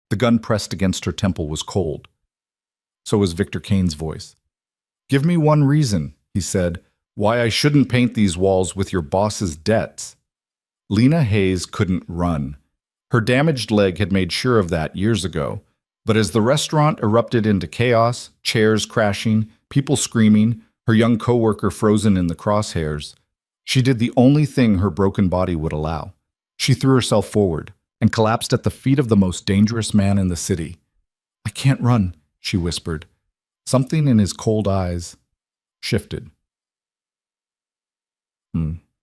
The gun pressed against her temple was cold. So was Victor Kane's voice. "Give me one reason," he said, "why I shouldn't paint these walls with your boss's debts." Lena Hayes couldn't run. Her damaged leg had made sure of that years ago. But as the restaurant erupted into chaos, chairs crashing, people screaming, her young coworker frozen in the crosshairs, she did the only thing her broken body would allow. She threw herself forward and collapsed at the feet of the most dangerous man in the city. "I can't run," she whispered. Something in his cold eyes shifted.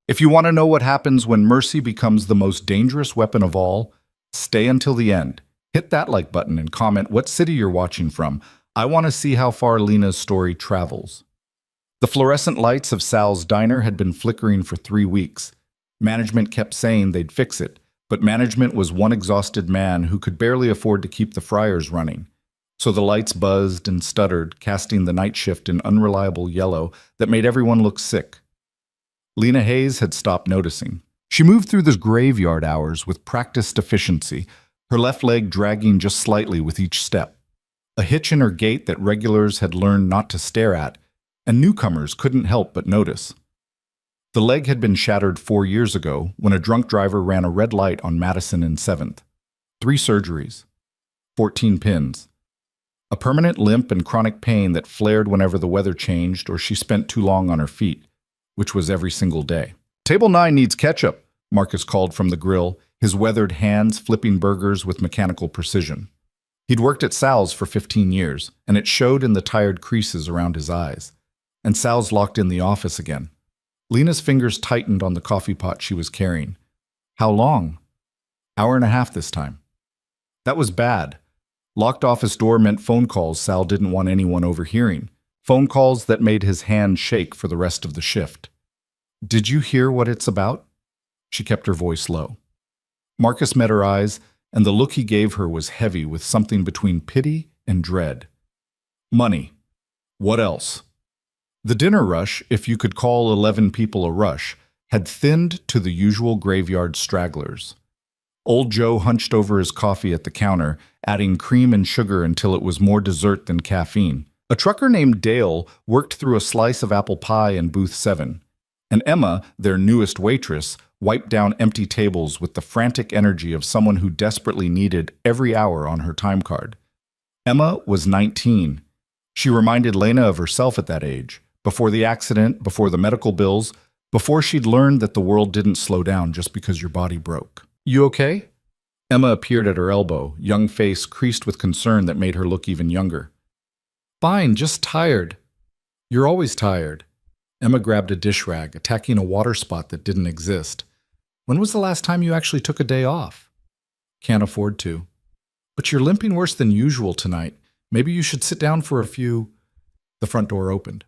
If you want to know what happens when mercy becomes the most dangerous weapon of all, stay until the end. Hit that like button and comment what city you're watching from. I want to see how far Lena's story travels. The fluorescent lights of Sal's diner had been flickering for 3 weeks. Management kept saying they'd fix it, but management was one exhausted man who could barely afford to keep the fryers running. So the lights buzzed and stuttered, casting the night shift in unreliable yellow that made everyone look sick. Lena Hayes had stopped noticing. She moved through the graveyard hours with practiced efficiency, her left leg dragging just slightly with each step. A hitch in her gait that regulars had learned not to stare at, and newcomers couldn't help but notice. The leg had been shattered 4 years ago when a drunk driver ran a red light on Madison and 7th. 3 surgeries. 14 pins. A permanent limp and chronic pain that flared whenever the weather changed or she spent too long on her feet, which was every single day. "Table 9 needs ketchup," Marcus called from the grill, his weathered hands flipping burgers with mechanical precision. He'd worked at Sal's for 15 years, and it showed in the tired creases around his eyes. And Sal's locked in the office again. Lena's fingers tightened on the coffee pot she was carrying. How long? Hour and a half this time. That was bad. Locked office door meant phone calls Sal didn't want anyone overhearing. Phone calls that made his hand shake for the rest of the shift. "Did you hear what it's about?" She kept her voice low. Marcus met her eyes, and the look he gave her was heavy with something between pity and dread. "Money. What else?" The dinner rush, if you could call 11 people a rush, had thinned to the usual graveyard stragglers. Old Joe hunched over his coffee at the counter, adding cream and sugar until it was more dessert than caffeine. A trucker named Dale worked through a slice of apple pie in booth 7. And Emma, their newest waitress, wiped down empty tables with the frantic energy of someone who desperately needed every hour on her time card. Emma was 19. She reminded Lena of herself at that age, before the accident, before the medical bills, before she'd learned that the world didn't slow down just because your body broke. "You okay?" Emma appeared at her elbow, young face creased with concern that made her look even younger. "Fine, just tired." "You're always tired." Emma grabbed a dish rag, attacking a water spot that didn't exist. "When was the last time you actually took a day off?" "Can't afford to." "But you're limping worse than usual tonight. Maybe you should sit down for a few." The front door opened.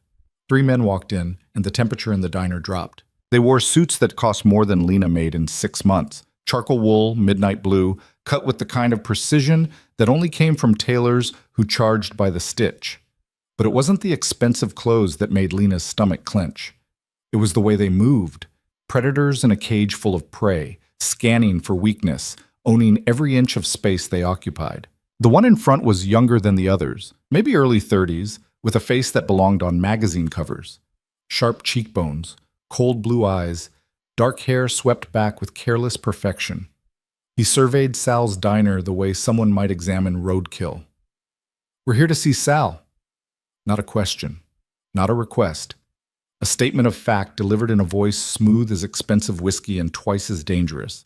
3 men walked in, and the temperature in the diner dropped. They wore suits that cost more than Lena made in 6 months. Charcoal wool, midnight blue, cut with the kind of precision that only came from tailors who charged by the stitch. But it wasn't the expensive clothes that made Lena's stomach clench. It was the way they moved. Predators in a cage full of prey, scanning for weakness, owning every inch of space they occupied. The one in front was younger than the others, maybe early 30s, with a face that belonged on magazine covers. Sharp cheekbones, cold blue eyes, dark hair swept back with careless perfection. He surveyed Sal's diner the way someone might examine roadkill. "We're here to see Sal." Not a question, not a request. A statement of fact delivered in a voice smooth as expensive whiskey and twice as dangerous.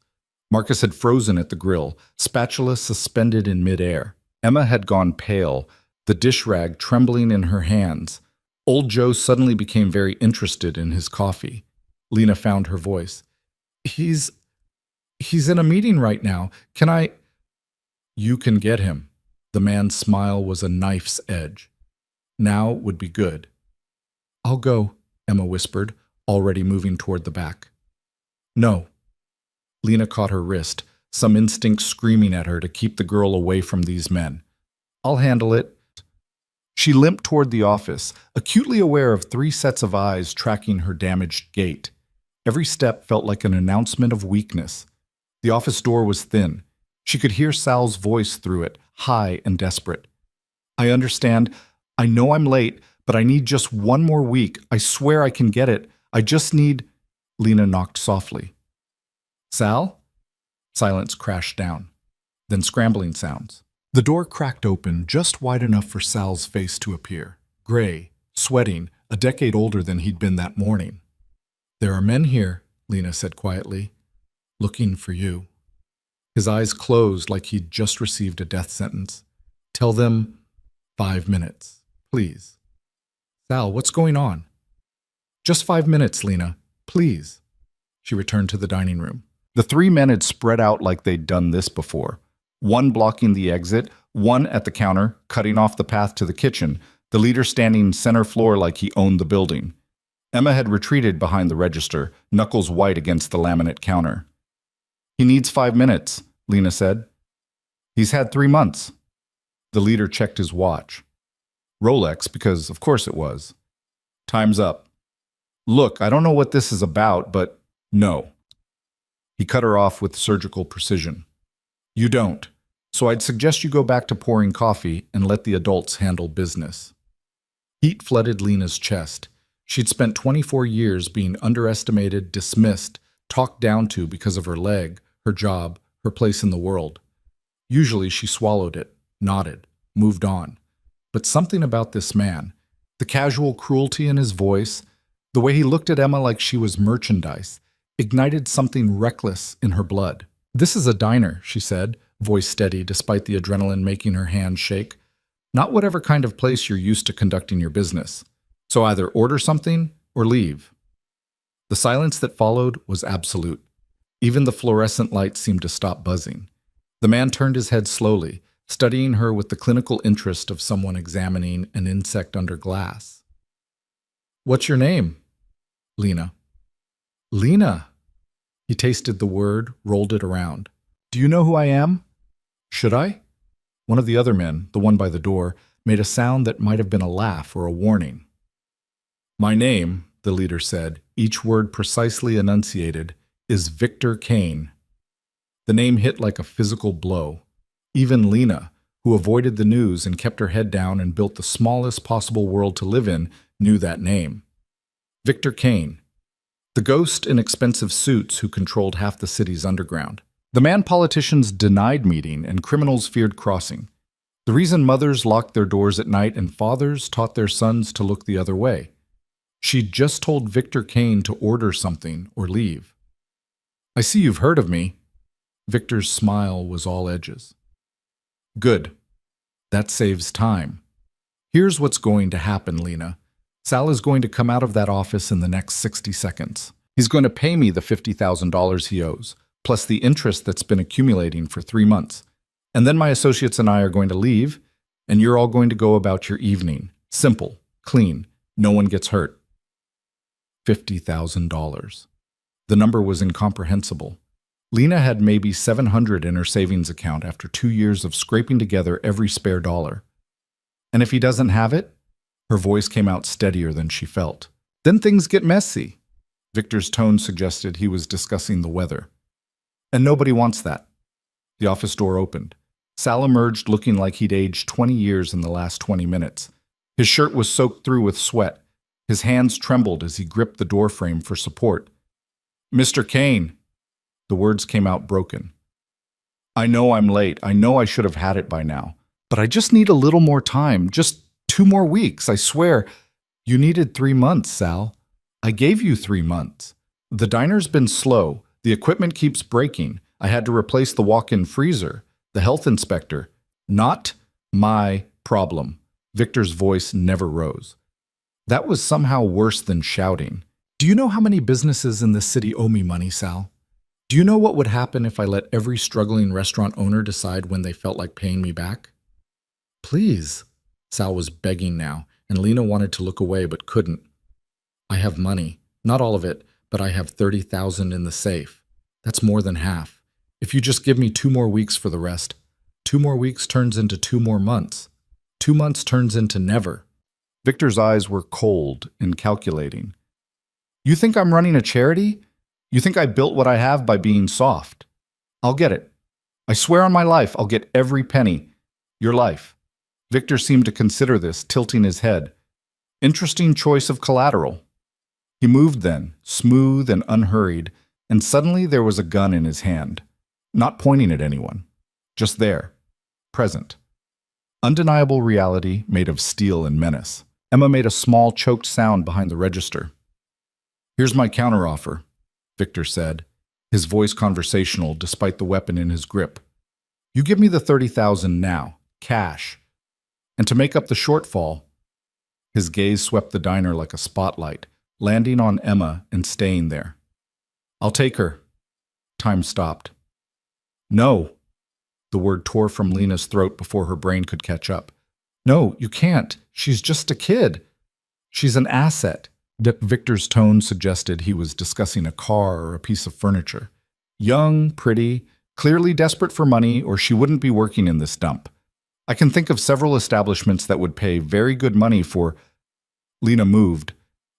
Marcus had frozen at the grill, spatula suspended in midair. Emma had gone pale, the dish rag trembling in her hands. Old Joe suddenly became very interested in his coffee. Lena found her voice. He's in a meeting right now. Can I?" "You can get him." The man's smile was a knife's edge. Now would be good. "I'll go," Emma whispered, already moving toward the back. "No." Lena caught her wrist, some instinct screaming at her to keep the girl away from these men. "I'll handle it." She limped toward the office, acutely aware of 3 sets of eyes tracking her damaged gait. Every step felt like an announcement of weakness. The office door was thin. She could hear Sal's voice through it, high and desperate. I understand. I know I'm late, but I need just one more week. I swear I can get it. I just need... Lena knocked softly. Sal? Silence crashed down. Then scrambling sounds. The door cracked open just wide enough for Sal's face to appear. Gray, sweating, a decade older than he'd been that morning. There are men here, Lena said quietly, looking for you. His eyes closed like he'd just received a death sentence. Tell them 5 minutes, please. Sal, what's going on? Just 5 minutes, Lena, please. She returned to the dining room. The three men had spread out like they'd done this before. One blocking the exit, one at the counter, cutting off the path to the kitchen, the leader standing center floor like he owned the building. Emma had retreated behind the register, knuckles white against the laminate counter. He needs 5 minutes, Lena said. He's had 3 months. The leader checked his watch. Rolex, because of course it was. Time's up. Look, I don't know what this is about, but no. He cut her off with surgical precision. You don't. So I'd suggest you go back to pouring coffee and let the adults handle business. Heat flooded Lena's chest. She'd spent 24 years being underestimated, dismissed, talked down to because of her leg, her job, her place in the world. Usually she swallowed it, nodded, moved on. But something about this man, the casual cruelty in his voice, the way he looked at Emma like she was merchandise, ignited something reckless in her blood. This is a diner, she said, voice steady despite the adrenaline making her hands shake. Not whatever kind of place you're used to conducting your business. So either order something or leave. The silence that followed was absolute. Even the fluorescent light seemed to stop buzzing. The man turned his head slowly, studying her with the clinical interest of someone examining an insect under glass. What's your name? Lena. Lena. He tasted the word, rolled it around. Do you know who I am? Should I? One of the other men, the one by the door, made a sound that might have been a laugh or a warning. My name, the leader said, each word precisely enunciated, is Victor Kane. The name hit like a physical blow. Even Lena, who avoided the news and kept her head down and built the smallest possible world to live in, knew that name. Victor Kane. The ghost in expensive suits who controlled half the city's underground. The man politicians denied meeting and criminals feared crossing. The reason mothers locked their doors at night and fathers taught their sons to look the other way. She'd just told Victor Kane to order something or leave. I see you've heard of me. Victor's smile was all edges. Good. That saves time. Here's what's going to happen, Lena. Sal is going to come out of that office in the next 60 seconds. He's going to pay me the $50,000 he owes, plus the interest that's been accumulating for 3 months. And then my associates and I are going to leave, and you're all going to go about your evening. Simple, clean, no one gets hurt. $50,000. The number was incomprehensible. Lena had maybe $700 in her savings account after 2 years of scraping together every spare dollar. And if he doesn't have it? Her voice came out steadier than she felt. Then things get messy. Victor's tone suggested he was discussing the weather. And nobody wants that. The office door opened. Sal emerged looking like he'd aged 20 years in the last 20 minutes. His shirt was soaked through with sweat. His hands trembled as he gripped the doorframe for support. Mr. Kane. The words came out broken. I know I'm late. I know I should have had it by now. But I just need a little more time. Just 2 more weeks, I swear. You needed 3 months, Sal. I gave you 3 months. The diner's been slow. The equipment keeps breaking. I had to replace the walk-in freezer. The health inspector. Not my problem. Victor's voice never rose. That was somehow worse than shouting. Do you know how many businesses in this city owe me money, Sal? Do you know what would happen if I let every struggling restaurant owner decide when they felt like paying me back? Please. Sal was begging now, and Lena wanted to look away but couldn't. I have money. Not all of it, but I have $30,000 in the safe. That's more than half. If you just give me 2 more weeks for the rest, 2 more weeks turns into 2 more months. 2 months turns into never. Victor's eyes were cold and calculating. You think I'm running a charity? You think I built what I have by being soft? I'll get it. I swear on my life I'll get every penny. Your life. Victor seemed to consider this, tilting his head. Interesting choice of collateral. He moved then, smooth and unhurried, and suddenly there was a gun in his hand. Not pointing at anyone. Just there. Present. Undeniable reality made of steel and menace. Emma made a small, choked sound behind the register. Here's my counteroffer, Victor said, his voice conversational despite the weapon in his grip. You give me the 30,000 now, cash. And to make up the shortfall, his gaze swept the diner like a spotlight, landing on Emma and staying there. I'll take her. Time stopped. No. The word tore from Lena's throat before her brain could catch up. No, you can't. She's just a kid. She's an asset. Victor's tone suggested he was discussing a car or a piece of furniture. Young, pretty, clearly desperate for money, or she wouldn't be working in this dump. I can think of several establishments that would pay very good money for... Lena moved.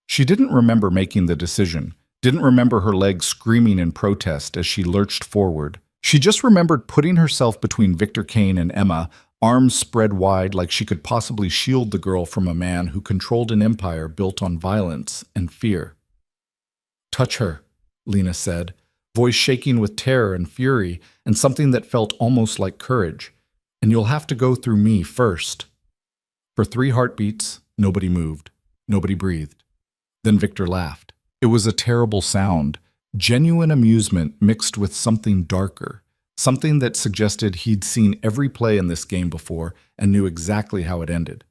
She didn't remember making the decision, didn't remember her legs screaming in protest as she lurched forward. She just remembered putting herself between Victor Kane and Emma, arms spread wide like she could possibly shield the girl from a man who controlled an empire built on violence and fear. Touch her, Lena said, voice shaking with terror and fury and something that felt almost like courage. And you'll have to go through me first. For 3 heartbeats, nobody moved. Nobody breathed. Then Victor laughed. It was a terrible sound, genuine amusement mixed with something darker, something that suggested he'd seen every play in this game before and knew exactly how it ended.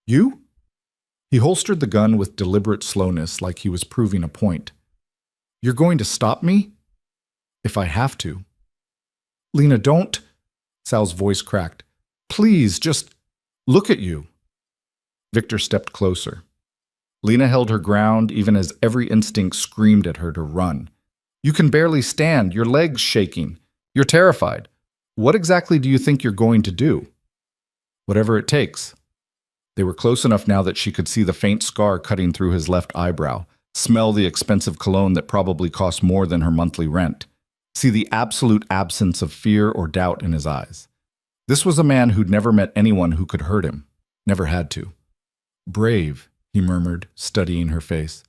You? He holstered the gun with deliberate slowness like he was proving a point. You're going to stop me? If I have to. Lena, don't... Sal's voice cracked. Please, just look at you. Victor stepped closer. Lena held her ground even as every instinct screamed at her to run. You can barely stand, your legs shaking. You're terrified. What exactly do you think you're going to do? Whatever it takes. They were close enough now that she could see the faint scar cutting through his left eyebrow, smell the expensive cologne that probably cost more than her monthly rent, see the absolute absence of fear or doubt in his eyes. This was a man who'd never met anyone who could hurt him, never had to. Brave, he murmured, studying her face.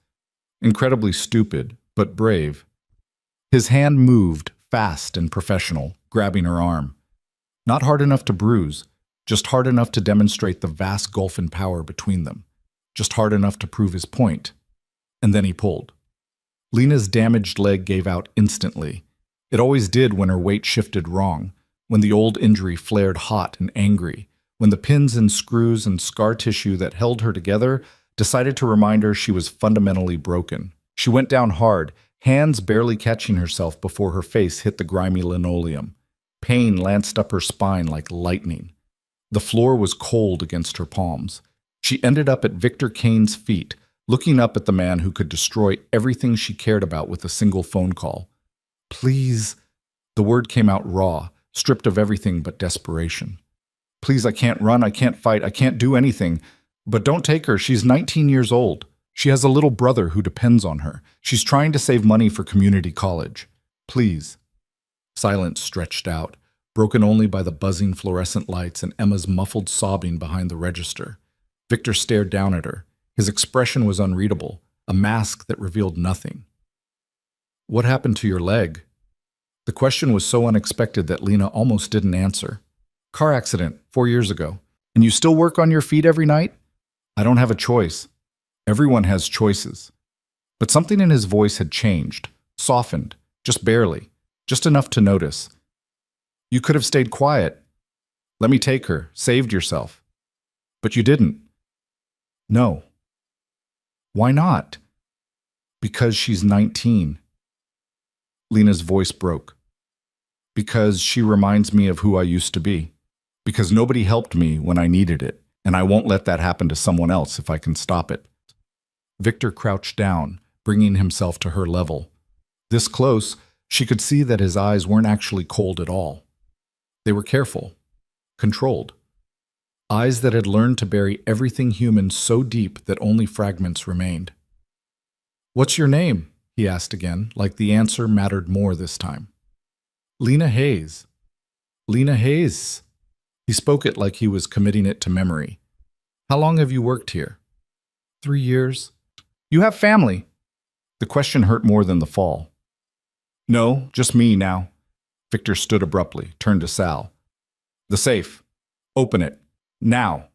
Incredibly stupid, but brave. His hand moved, fast and professional, grabbing her arm. Not hard enough to bruise, just hard enough to demonstrate the vast gulf in power between them, just hard enough to prove his point. And then he pulled. Lena's damaged leg gave out instantly. It always did when her weight shifted wrong, when the old injury flared hot and angry, when the pins and screws and scar tissue that held her together decided to remind her she was fundamentally broken. She went down hard, hands barely catching herself before her face hit the grimy linoleum. Pain lanced up her spine like lightning. The floor was cold against her palms. She ended up at Victor Kane's feet, looking up at the man who could destroy everything she cared about with a single phone call. Please. The word came out raw, stripped of everything but desperation. Please, I can't run, I can't fight, I can't do anything. But don't take her, she's 19 years old. She has a little brother who depends on her. She's trying to save money for community college. Please. Silence stretched out, broken only by the buzzing fluorescent lights and Emma's muffled sobbing behind the register. Victor stared down at her. His expression was unreadable, a mask that revealed nothing. What happened to your leg? The question was so unexpected that Lena almost didn't answer. Car accident, 4 years ago. And you still work on your feet every night? I don't have a choice. Everyone has choices. But something in his voice had changed, softened, just barely, just enough to notice. You could have stayed quiet. Let me take her, saved yourself. But you didn't. No. Why not? Because she's 19. Lena's voice broke. Because she reminds me of who I used to be. Because nobody helped me when I needed it, and I won't let that happen to someone else if I can stop it. Victor crouched down, bringing himself to her level. This close, she could see that his eyes weren't actually cold at all. They were careful, controlled. Eyes that had learned to bury everything human so deep that only fragments remained. What's your name? He asked again, like the answer mattered more this time. Lena Hayes. Lena Hayes. He spoke it like he was committing it to memory. How long have you worked here? 3 years. You have family. The question hurt more than the fall. No, just me now. Victor stood abruptly, turned to Sal. The safe. Open it. Now.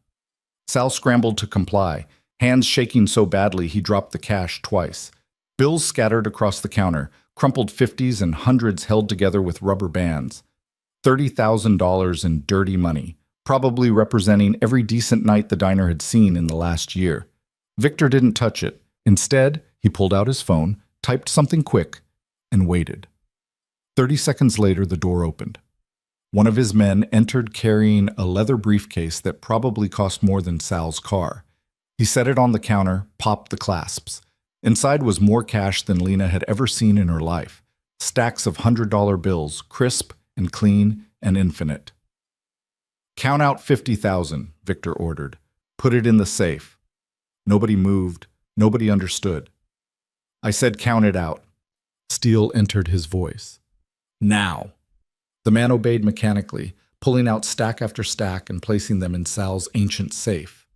Sal scrambled to comply, hands shaking so badly he dropped the cash twice. Bills scattered across the counter, crumpled 50s and hundreds held together with rubber bands. $30,000 in dirty money, probably representing every decent night the diner had seen in the last year. Victor didn't touch it. Instead, he pulled out his phone, typed something quick, and waited. 30 seconds later, the door opened. One of his men entered carrying a leather briefcase that probably cost more than Sal's car. He set it on the counter, popped the clasps. Inside was more cash than Lena had ever seen in her life. Stacks of $100 bills, crisp and clean and infinite. Count out 50,000, Victor ordered. Put it in the safe. Nobody moved. Nobody understood. I said count it out. Steel entered his voice. Now. The man obeyed mechanically, pulling out stack after stack and placing them in Sal's ancient safe.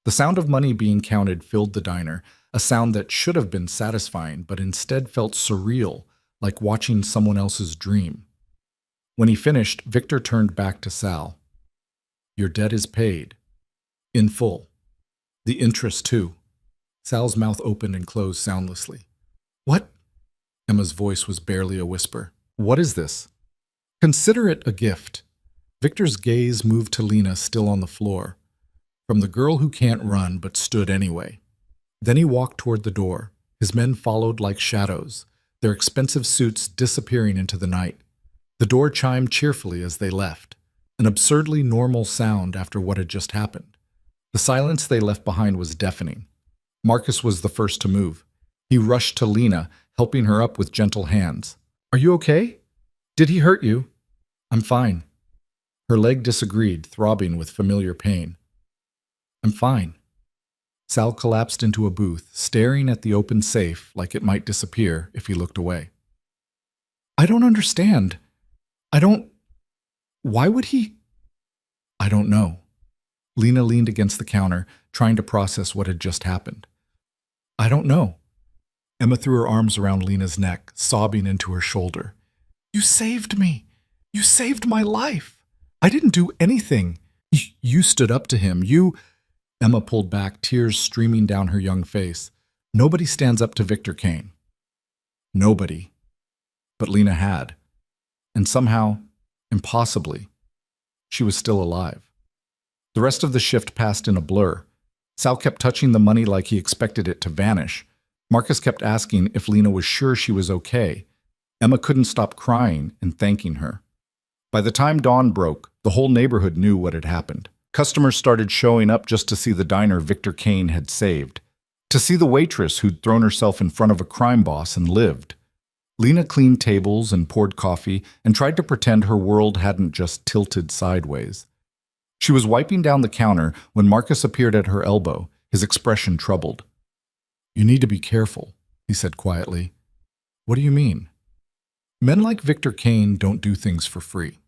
The sound of money being counted filled the diner, a sound that should have been satisfying, but instead felt surreal, like watching someone else's dream. When he finished, Victor turned back to Sal. Your debt is paid. In full. The interest, too. Sal's mouth opened and closed soundlessly. What? Emma's voice was barely a whisper. What is this? Consider it a gift. Victor's gaze moved to Lena, still on the floor. From the girl who can't run but stood anyway. Then he walked toward the door. His men followed like shadows, their expensive suits disappearing into the night. The door chimed cheerfully as they left, an absurdly normal sound after what had just happened. The silence they left behind was deafening. Marcus was the first to move. He rushed to Lena, helping her up with gentle hands. Are you okay? Did he hurt you? I'm fine. Her leg disagreed, throbbing with familiar pain. I'm fine. Sal collapsed into a booth, staring at the open safe like it might disappear if he looked away. I don't understand. Why would he? I don't know. Lena leaned against the counter, trying to process what had just happened. I don't know. Emma threw her arms around Lena's neck, sobbing into her shoulder. You saved me. You saved my life. I didn't do anything. You stood up to him. Emma pulled back, tears streaming down her young face. Nobody stands up to Victor Kane. Nobody. But Lena had. And somehow, impossibly, she was still alive. The rest of the shift passed in a blur. Sal kept touching the money like he expected it to vanish. Marcus kept asking if Lena was sure she was okay. Emma couldn't stop crying and thanking her. By the time dawn broke, the whole neighborhood knew what had happened. Customers started showing up just to see the diner Victor Kane had saved, to see the waitress who'd thrown herself in front of a crime boss and lived. Lena cleaned tables and poured coffee and tried to pretend her world hadn't just tilted sideways. She was wiping down the counter when Marcus appeared at her elbow, his expression troubled. You need to be careful, he said quietly. What do you mean? Men like Victor Kane don't do things for free.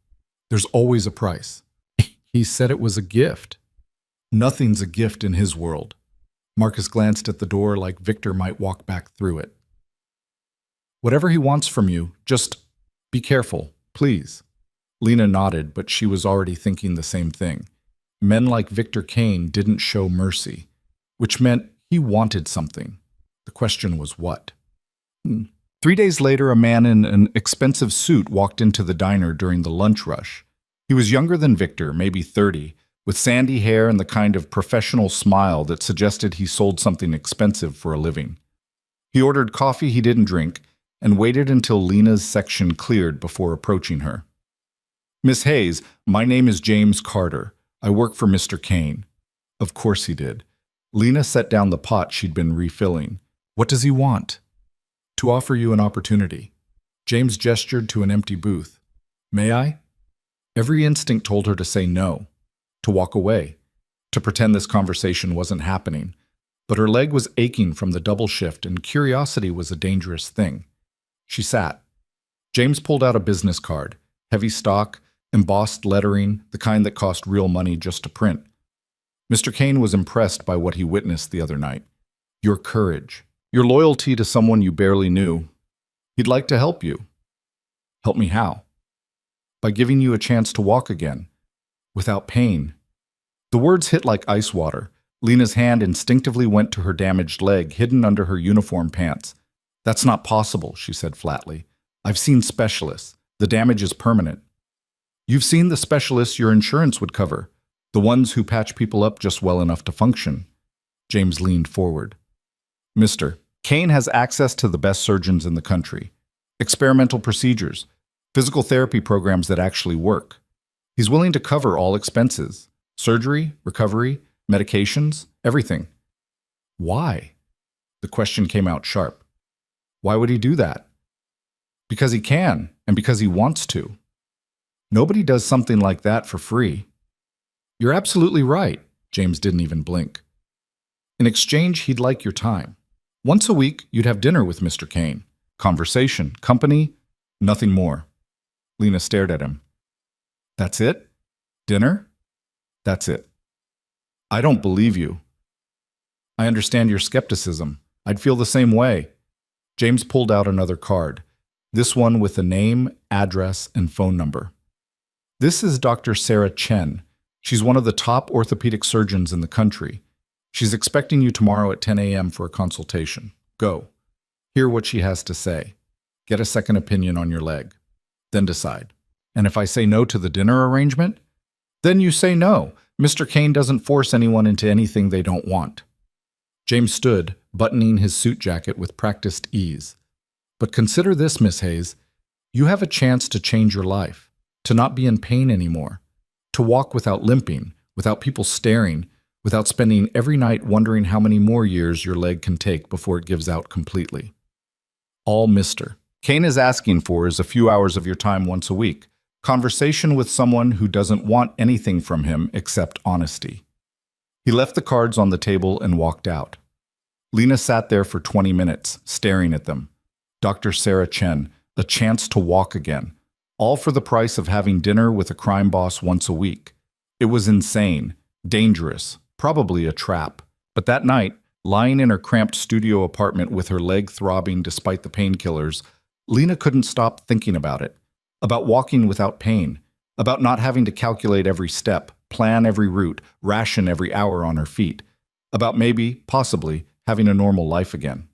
There's always a price. He said it was a gift. Nothing's a gift in his world. Marcus glanced at the door like Victor might walk back through it. Whatever he wants from you, just be careful, please. Lena nodded, but she was already thinking the same thing. Men like Victor Kane didn't show mercy, which meant he wanted something. The question was what? 3 days later, a man in an expensive suit walked into the diner during the lunch rush. He was younger than Victor, maybe 30, with sandy hair and the kind of professional smile that suggested he sold something expensive for a living. He ordered coffee he didn't drink and waited until Lena's section cleared before approaching her. Miss Hayes, my name is James Carter. I work for Mr. Kane. Of course he did. Lena set down the pot she'd been refilling. What does he want? To offer you an opportunity. James gestured to an empty booth. May I? Every instinct told her to say no, to walk away, to pretend this conversation wasn't happening. But her leg was aching from the double shift, and curiosity was a dangerous thing. She sat. James pulled out a business card, heavy stock, embossed lettering, the kind that cost real money just to print. Mr. Kane was impressed by what he witnessed the other night. Your courage, your loyalty to someone you barely knew. He'd like to help you. Help me how? By giving you a chance to walk again, without pain. The words hit like ice water. Lena's hand instinctively went to her damaged leg, hidden under her uniform pants. That's not possible, she said flatly. I've seen specialists. The damage is permanent. You've seen the specialists your insurance would cover, the ones who patch people up just well enough to function. James leaned forward. Mr. Kane has access to the best surgeons in the country. Experimental procedures, physical therapy programs that actually work. He's willing to cover all expenses. Surgery, recovery, medications, everything. Why? The question came out sharp. Why would he do that? Because he can, and because he wants to. Nobody does something like that for free. You're absolutely right. James didn't even blink. In exchange, he'd like your time. Once a week, you'd have dinner with Mr. Kane. Conversation, company, nothing more. Lena stared at him. That's it? Dinner? That's it. I don't believe you. I understand your skepticism. I'd feel the same way. James pulled out another card, this one with a name, address, and phone number. This is Dr. Sarah Chen. She's one of the top orthopedic surgeons in the country. She's expecting you tomorrow at 10 a.m. for a consultation. Go. Hear what she has to say. Get a second opinion on your leg. Then decide. And if I say no to the dinner arrangement, then you say no. Mr. Kane doesn't force anyone into anything they don't want. James stood, buttoning his suit jacket with practiced ease. But consider this, Miss Hayes. You have a chance to change your life, to not be in pain anymore, to walk without limping, without people staring, without spending every night wondering how many more years your leg can take before it gives out completely. All Mr. Kane is asking for is a few hours of your time once a week, conversation with someone who doesn't want anything from him except honesty. He left the cards on the table and walked out. Lena sat there for 20 minutes, staring at them. Dr. Sarah Chen, a chance to walk again, all for the price of having dinner with a crime boss once a week. It was insane, dangerous, probably a trap. But that night, lying in her cramped studio apartment with her leg throbbing despite the painkillers, Lena couldn't stop thinking about it. About walking without pain, about not having to calculate every step, plan every route, ration every hour on her feet, about maybe, possibly, having a normal life again.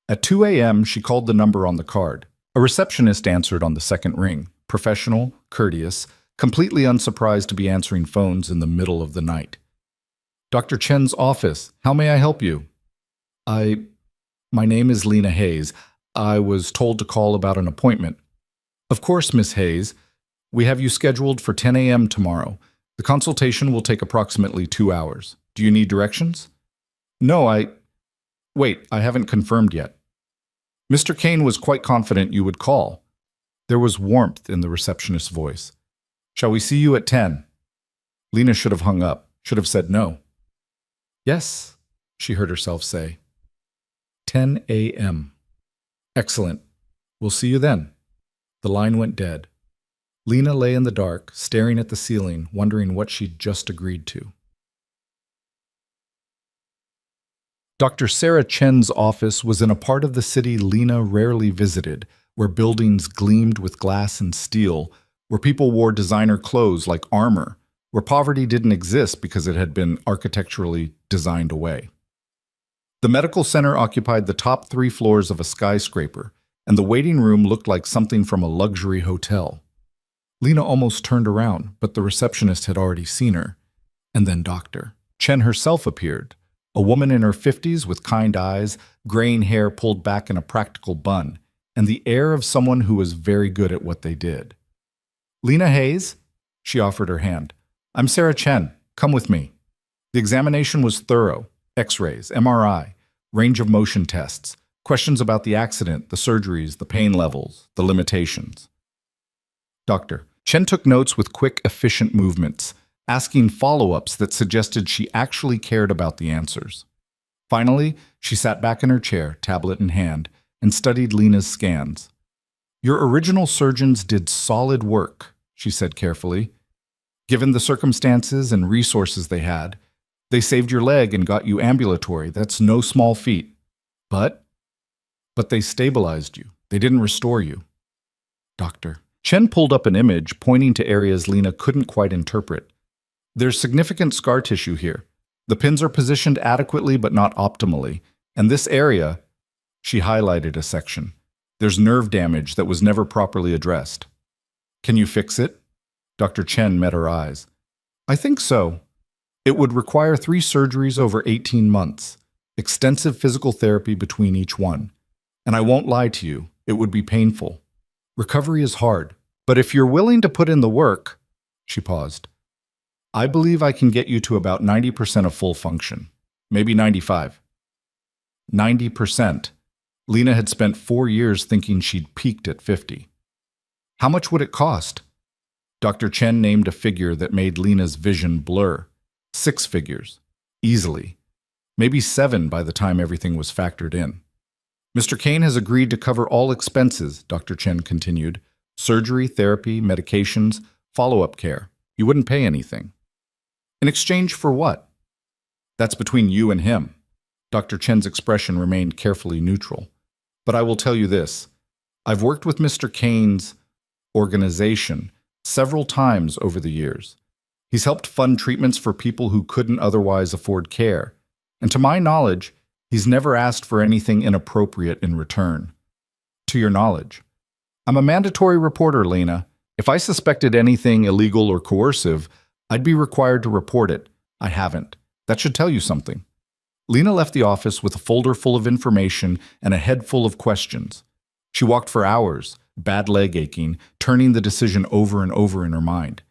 At 2 a.m., she called the number on the card. A receptionist answered on the second ring, professional, courteous, completely unsurprised to be answering phones in the middle of the night. Dr. Chen's office, how may I help you? My name is Lena Hayes. I was told to call about an appointment. Of course, Miss Hayes. We have you scheduled for 10 a.m. tomorrow. The consultation will take approximately 2 hours. Do you need directions? No, Wait, I haven't confirmed yet. Mr. Kane was quite confident you would call. There was warmth in the receptionist's voice. Shall we see you at 10? Lena should have hung up, should have said no. Yes, she heard herself say. 10 a.m. Excellent. We'll see you then. The line went dead. Lena lay in the dark, staring at the ceiling, wondering what she'd just agreed to. Dr. Sarah Chen's office was in a part of the city Lena rarely visited, where buildings gleamed with glass and steel, where people wore designer clothes like armor, where poverty didn't exist because it had been architecturally designed away. The medical center occupied the top 3 floors of a skyscraper, and the waiting room looked like something from a luxury hotel. Lena almost turned around, but the receptionist had already seen her. And then Dr. Chen herself appeared, a woman in her 50s with kind eyes, graying hair pulled back in a practical bun, and the air of someone who was very good at what they did. Lena Hayes? She offered her hand. I'm Sarah Chen. Come with me. The examination was thorough. X-rays, MRI, range of motion tests, questions about the accident, the surgeries, the pain levels, the limitations. Dr. Chen took notes with quick, efficient movements, asking follow-ups that suggested she actually cared about the answers. Finally, she sat back in her chair, tablet in hand, and studied Lena's scans. Your original surgeons did solid work, she said carefully. Given the circumstances and resources they had, they saved your leg and got you ambulatory. That's no small feat. But they stabilized you. They didn't restore you. Doctor. Chen pulled up an image pointing to areas Lena couldn't quite interpret. There's significant scar tissue here. The pins are positioned adequately but not optimally. And this area, she highlighted a section. There's nerve damage that was never properly addressed. Can you fix it? Dr. Chen met her eyes. I think so. It would require 3 surgeries over 18 months, extensive physical therapy between each one. And I won't lie to you, it would be painful. Recovery is hard, but if you're willing to put in the work, she paused. I believe I can get you to about 90% of full function, maybe 95. 90%. Lena had spent 4 years thinking she'd peaked at 50. How much would it cost? Dr. Chen named a figure that made Lena's vision blur. 6 figures. Easily. Maybe 7 by the time everything was factored in. Mr. Kane has agreed to cover all expenses, Dr. Chen continued. Surgery, therapy, medications, follow-up care. You wouldn't pay anything. In exchange for what? That's between you and him. Dr. Chen's expression remained carefully neutral. But I will tell you this. I've worked with Mr. Kane's organization several times over the years. He's helped fund treatments for people who couldn't otherwise afford care. And to my knowledge, he's never asked for anything inappropriate in return. To your knowledge. I'm a mandatory reporter, Lena. If I suspected anything illegal or coercive, I'd be required to report it. I haven't. That should tell you something. Lena left the office with a folder full of information and a head full of questions. She walked for hours, bad leg aching, turning the decision over and over in her mind.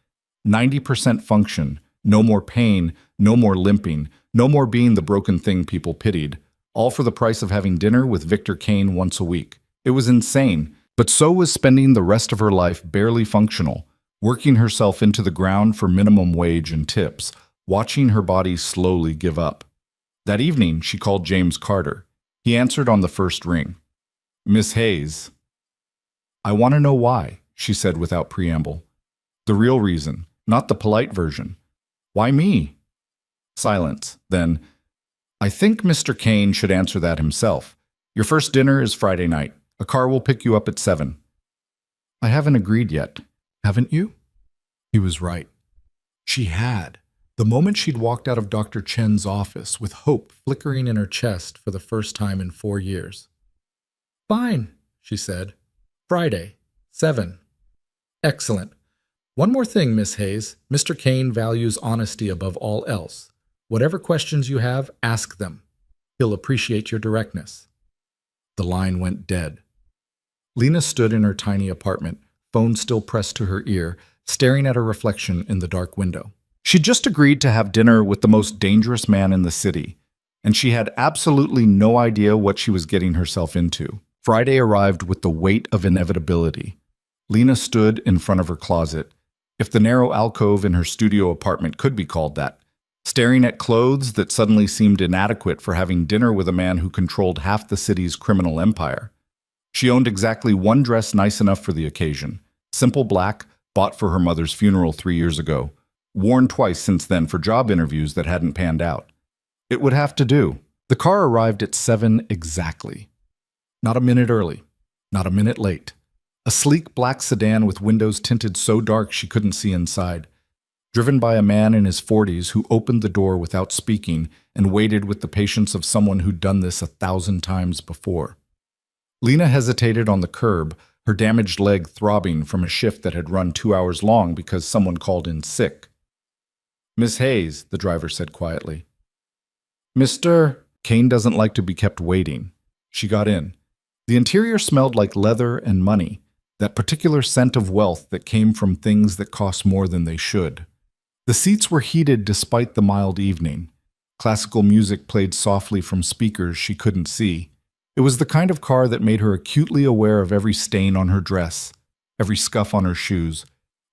90% function, no more pain, no more limping, no more being the broken thing people pitied, all for the price of having dinner with Victor Kane once a week. It was insane, but so was spending the rest of her life barely functional, working herself into the ground for minimum wage and tips, watching her body slowly give up. That evening, she called James Carter. He answered on the first ring. Miss Hayes. I want to know why, she said without preamble. The real reason, not the polite version. Why me? Silence. Then, I think Mr. Kane should answer that himself. Your first dinner is Friday night. A car will pick you up at 7. I haven't agreed yet. Haven't you? He was right. She had. The moment she'd walked out of Dr. Chen's office with hope flickering in her chest for the first time in 4 years. Fine, she said. Friday, 7. Excellent. One more thing, Miss Hayes. Mr. Kane values honesty above all else. Whatever questions you have, ask them. He'll appreciate your directness. The line went dead. Lena stood in her tiny apartment, phone still pressed to her ear, staring at her reflection in the dark window. She'd just agreed to have dinner with the most dangerous man in the city, and she had absolutely no idea what she was getting herself into. Friday arrived with the weight of inevitability. Lena stood in front of her closet, if the narrow alcove in her studio apartment could be called that, staring at clothes that suddenly seemed inadequate for having dinner with a man who controlled half the city's criminal empire. She owned exactly one dress nice enough for the occasion, simple black, bought for her mother's funeral 3 years ago, worn twice since then for job interviews that hadn't panned out. It would have to do. The car arrived at 7 exactly. Not a minute early, not a minute late. A sleek black sedan with windows tinted so dark she couldn't see inside, driven by a man in his 40s who opened the door without speaking and waited with the patience of someone who'd done this 1,000 times before. Lena hesitated on the curb, her damaged leg throbbing from a shift that had run 2 hours long because someone called in sick. Miss Hayes, the driver said quietly. Mr. Kane doesn't like to be kept waiting. She got in. The interior smelled like leather and money, that particular scent of wealth that came from things that cost more than they should. The seats were heated despite the mild evening. Classical music played softly from speakers she couldn't see. It was the kind of car that made her acutely aware of every stain on her dress, every scuff on her shoes,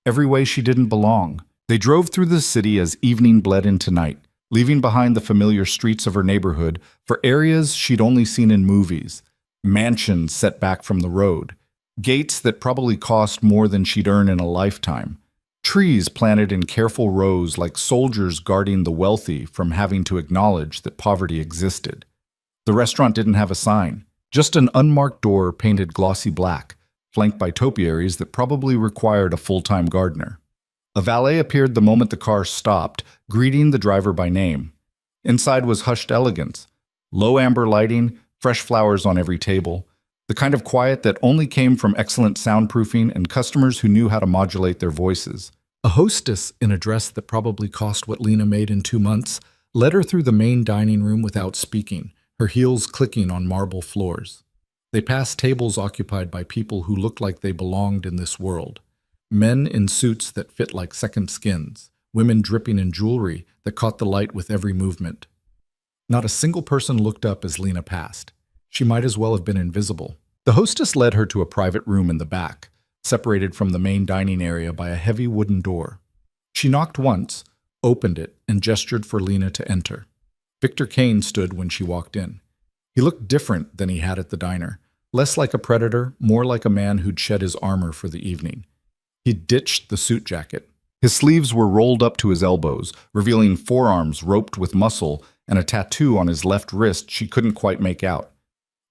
every way she didn't belong. They drove through the city as evening bled into night, leaving behind the familiar streets of her neighborhood for areas she'd only seen in movies, mansions set back from the road, gates that probably cost more than she'd earn in a lifetime, Trees planted in careful rows like soldiers guarding the wealthy from having to acknowledge that poverty existed. The restaurant didn't have a sign, just an unmarked door painted glossy black, flanked by topiaries that probably required a full-time gardener. A valet appeared the moment the car stopped, greeting the driver by name. Inside was hushed elegance, low amber lighting, fresh flowers on every table, the kind of quiet that only came from excellent soundproofing and customers who knew how to modulate their voices. A hostess in a dress that probably cost what Lena made in 2 months led her through the main dining room without speaking, her heels clicking on marble floors. They passed tables occupied by people who looked like they belonged in this world. Men in suits that fit like second skins, women dripping in jewelry that caught the light with every movement. Not a single person looked up as Lena passed. She might as well have been invisible. The hostess led her to a private room in the back, separated from the main dining area by a heavy wooden door. She knocked once, opened it, and gestured for Lena to enter. Victor Kane stood when she walked in. He looked different than he had at the diner, less like a predator, more like a man who'd shed his armor for the evening. He'd ditched the suit jacket. His sleeves were rolled up to his elbows, revealing forearms roped with muscle and a tattoo on his left wrist she couldn't quite make out.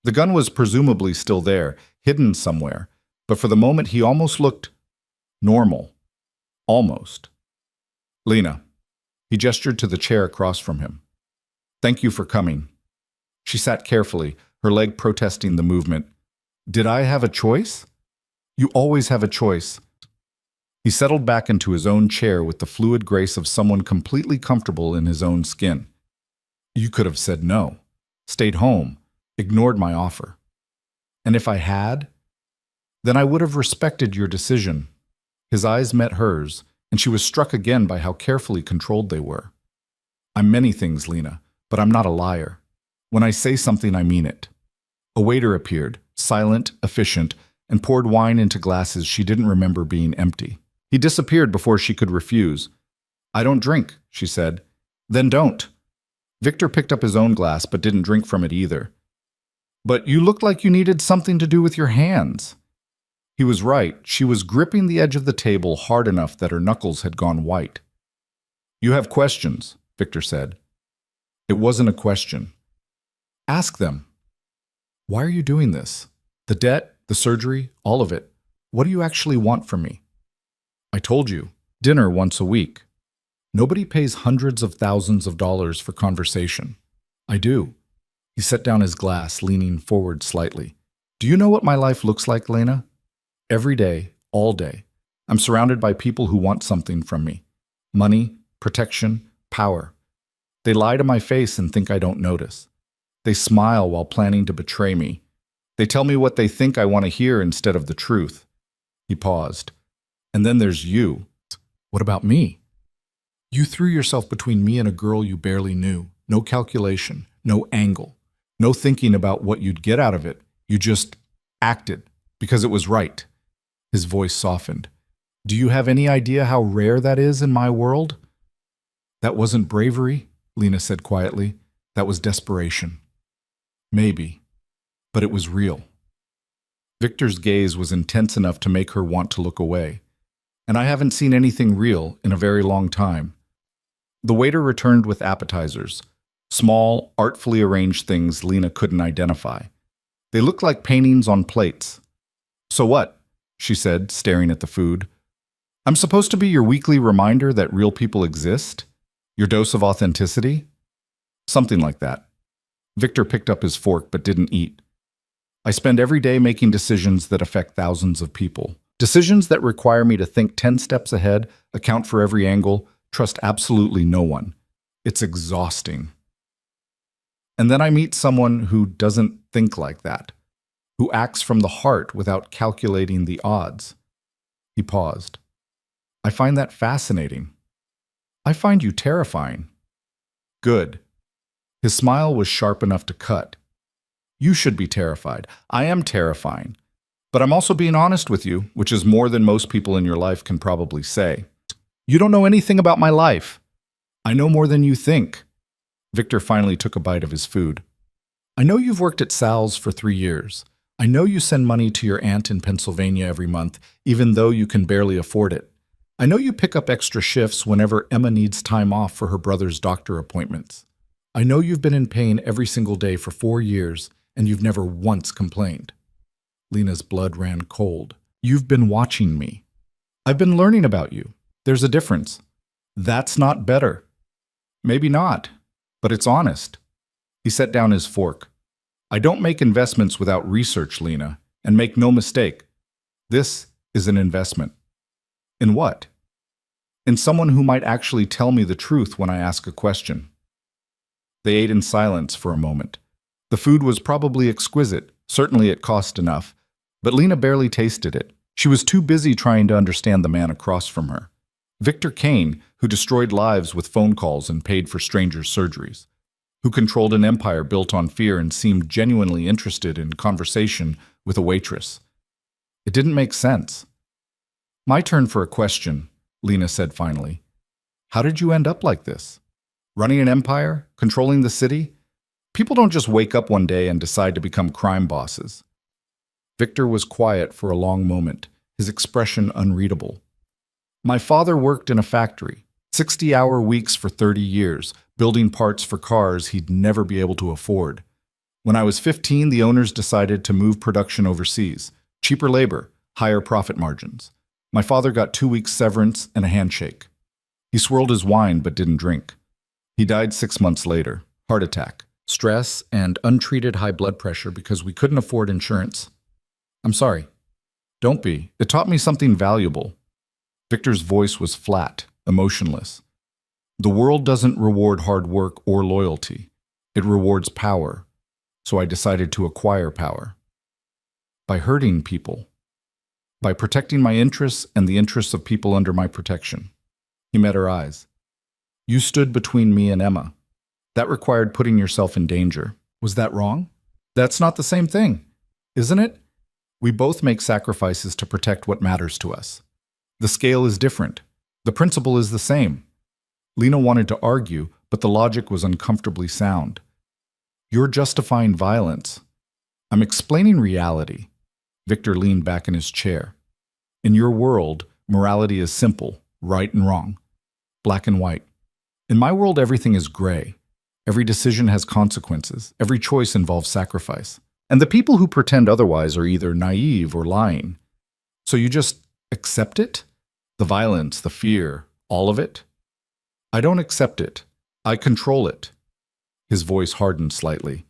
The gun was presumably still there, hidden somewhere, but for the moment he almost looked normal. Almost. Lena. He gestured to the chair across from him. Thank you for coming. She sat carefully, her leg protesting the movement. Did I have a choice? You always have a choice. He settled back into his own chair with the fluid grace of someone completely comfortable in his own skin. You could have said no, stayed home, ignored my offer. And if I had, then I would have respected your decision. His eyes met hers, and she was struck again by how carefully controlled they were. I'm many things, Lena, but I'm not a liar. When I say something, I mean it. A waiter appeared, silent, efficient, and poured wine into glasses she didn't remember being empty. He disappeared before she could refuse. I don't drink, she said. Then don't. Victor picked up his own glass but didn't drink from it either. But you looked like you needed something to do with your hands. He was right. She was gripping the edge of the table hard enough that her knuckles had gone white. You have questions, Victor said. It wasn't a question. Ask them. Why are you doing this? The debt, the surgery, all of it. What do you actually want from me? I told you, dinner once a week. Nobody pays hundreds of thousands of dollars for conversation. I do. He set down his glass, leaning forward slightly. Do you know what my life looks like, Lena? Every day, all day, I'm surrounded by people who want something from me. Money, protection, power. They lie to my face and think I don't notice. They smile while planning to betray me. They tell me what they think I want to hear instead of the truth. He paused. And then there's you. What about me? You threw yourself between me and a girl you barely knew. No calculation, no angle, no thinking about what you'd get out of it. You just acted because it was right. His voice softened. Do you have any idea how rare that is in my world? That wasn't bravery, Lena said quietly. That was desperation. Maybe, but it was real. Victor's gaze was intense enough to make her want to look away. And I haven't seen anything real in a very long time. The waiter returned with appetizers, small, artfully arranged things Lena couldn't identify. They looked like paintings on plates. So what? She said, staring at the food. I'm supposed to be your weekly reminder that real people exist? Your dose of authenticity? Something like that. Victor picked up his fork but didn't eat. I spend every day making decisions that affect thousands of people. Decisions that require me to think 10 steps ahead, account for every angle, trust absolutely no one. It's exhausting. And then I meet someone who doesn't think like that, who acts from the heart without calculating the odds. He paused. I find that fascinating. I find you terrifying. Good. His smile was sharp enough to cut. You should be terrified. I am terrifying. But I'm also being honest with you, which is more than most people in your life can probably say. You don't know anything about my life. I know more than you think. Victor finally took a bite of his food. I know you've worked at Sal's for 3 years. I know you send money to your aunt in Pennsylvania every month, even though you can barely afford it. I know you pick up extra shifts whenever Emma needs time off for her brother's doctor appointments. I know you've been in pain every single day for 4 years, and you've never once complained. Lena's blood ran cold. You've been watching me. I've been learning about you. There's a difference. That's not better. Maybe not, but it's honest. He set down his fork. I don't make investments without research, Lena, and make no mistake. This is an investment. In what? In someone who might actually tell me the truth when I ask a question. They ate in silence for a moment. The food was probably exquisite, certainly it cost enough, but Lena barely tasted it. She was too busy trying to understand the man across from her. Victor Kane, who destroyed lives with phone calls and paid for strangers' surgeries, who controlled an empire built on fear and seemed genuinely interested in conversation with a waitress. It didn't make sense. My turn for a question, Lena said finally. How did you end up like this? Running an empire? Controlling the city? People don't just wake up one day and decide to become crime bosses. Victor was quiet for a long moment, his expression unreadable. My father worked in a factory, 60-hour weeks for 30 years, building parts for cars he'd never be able to afford. When I was 15, the owners decided to move production overseas. Cheaper labor, higher profit margins. My father got 2 weeks severance and a handshake. He swirled his wine but didn't drink. He died 6 months later. Heart attack, stress, and untreated high blood pressure because we couldn't afford insurance. I'm sorry. Don't be. It taught me something valuable. Victor's voice was flat, emotionless. The world doesn't reward hard work or loyalty. It rewards power. So I decided to acquire power. By hurting people. By protecting my interests and the interests of people under my protection. He met her eyes. You stood between me and Emma. That required putting yourself in danger. Was that wrong? That's not the same thing, isn't it? We both make sacrifices to protect what matters to us. The scale is different. The principle is the same. Lena wanted to argue, but the logic was uncomfortably sound. You're justifying violence. I'm explaining reality. Victor leaned back in his chair. In your world, morality is simple, right and wrong, black and white. In my world, everything is gray. Every decision has consequences. Every choice involves sacrifice. And the people who pretend otherwise are either naive or lying. So you just accept it? The violence, the fear, all of it? I don't accept it. I control it. His voice hardened slightly.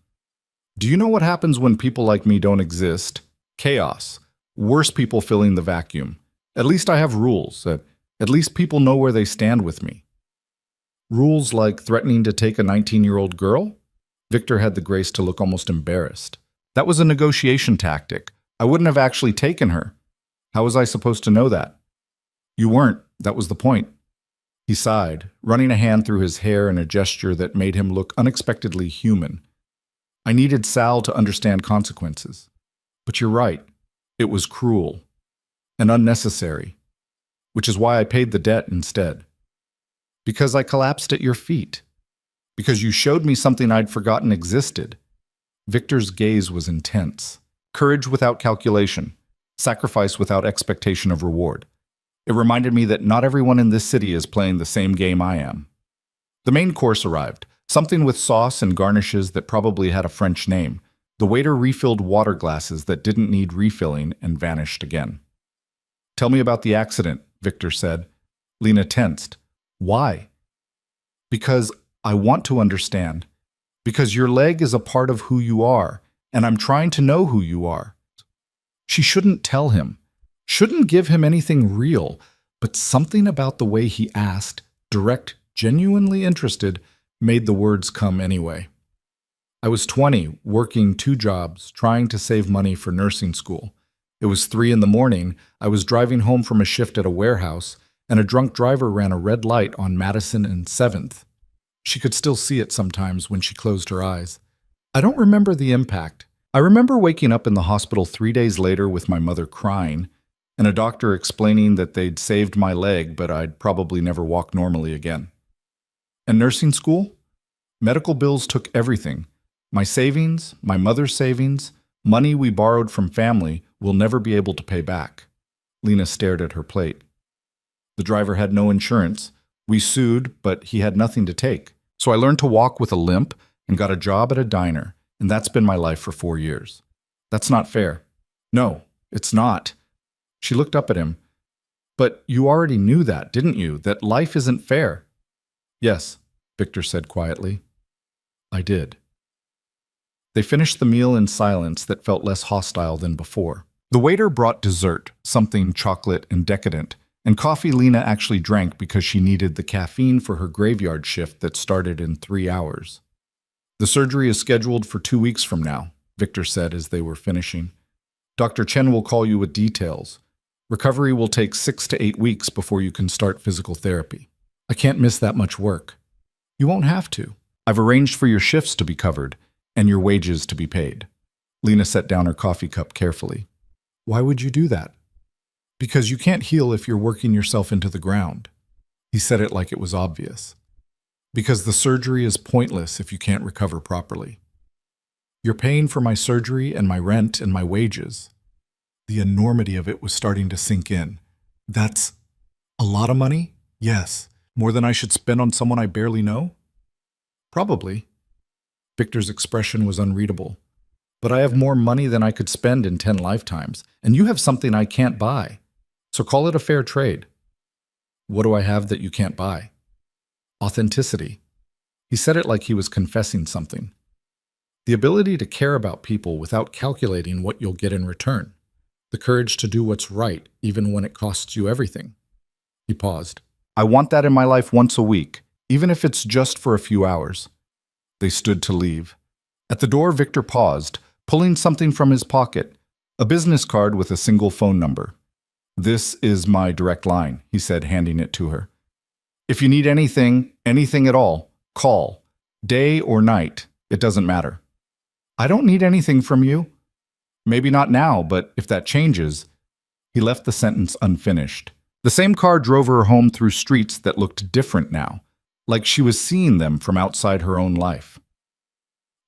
Do you know what happens when people like me don't exist? Chaos. Worse people filling the vacuum. At least I have rules. At least people know where they stand with me. Rules like threatening to take a 19-year-old girl? Victor had the grace to look almost embarrassed. That was a negotiation tactic. I wouldn't have actually taken her. How was I supposed to know that? You weren't. That was the point. He sighed, running a hand through his hair in a gesture that made him look unexpectedly human. I needed Sal to understand consequences. But you're right. It was cruel and unnecessary, which is why I paid the debt instead. Because I collapsed at your feet. Because you showed me something I'd forgotten existed. Victor's gaze was intense. Courage without calculation. Sacrifice without expectation of reward. It reminded me that not everyone in this city is playing the same game I am. The main course arrived. Something with sauce and garnishes that probably had a French name. The waiter refilled water glasses that didn't need refilling and vanished again. Tell me about the accident, Victor said. Lena tensed. Why? Because I want to understand. Because your leg is a part of who you are, and I'm trying to know who you are. She shouldn't tell him, shouldn't give him anything real, but something about the way he asked, direct, genuinely interested, made the words come anyway. I was 20, working 2 jobs, trying to save money for nursing school. It was 3 a.m. I was driving home from a shift at a warehouse, and a drunk driver ran a red light on Madison and 7th. She could still see it sometimes when she closed her eyes. I don't remember the impact. I remember waking up in the hospital 3 days later with my mother crying, and a doctor explaining that they'd saved my leg, but I'd probably never walk normally again. And nursing school? Medical bills took everything. My savings, my mother's savings, money we borrowed from family, will never be able to pay back. Lena stared at her plate. The driver had no insurance. We sued, but he had nothing to take. So I learned to walk with a limp and got a job at a diner, and that's been my life for 4 years. That's not fair. No, it's not. She looked up at him. But you already knew that, didn't you? That life isn't fair. Yes, Victor said quietly. I did. They finished the meal in silence that felt less hostile than before. The waiter brought dessert, something chocolate and decadent, and coffee Lena actually drank because she needed the caffeine for her graveyard shift that started in 3 hours. The surgery is scheduled for 2 weeks from now, Victor said as they were finishing. Dr. Chen will call you with details. Recovery will take 6 to 8 weeks before you can start physical therapy. I can't miss that much work. You won't have to. I've arranged for your shifts to be covered and your wages to be paid. Lena set down her coffee cup carefully. Why would you do that? Because you can't heal if you're working yourself into the ground. He said it like it was obvious. Because the surgery is pointless if you can't recover properly. You're paying for my surgery and my rent and my wages. The enormity of it was starting to sink in. That's a lot of money? Yes. More than I should spend on someone I barely know? Probably. Victor's expression was unreadable. But I have more money than I could spend in 10 lifetimes, and you have something I can't buy. So call it a fair trade. What do I have that you can't buy? Authenticity. He said it like he was confessing something. The ability to care about people without calculating what you'll get in return. The courage to do what's right, even when it costs you everything. He paused. I want that in my life once a week, even if it's just for a few hours. They stood to leave. At the door, Victor paused, pulling something from his pocket, a business card with a single phone number. This is my direct line, he said, handing it to her. If you need anything at all, call. Day or night, it doesn't matter. I don't need anything from you. Maybe not now, but if that changes. He left the sentence unfinished. The same car drove her home through streets that looked different now, like she was seeing them from outside her own life.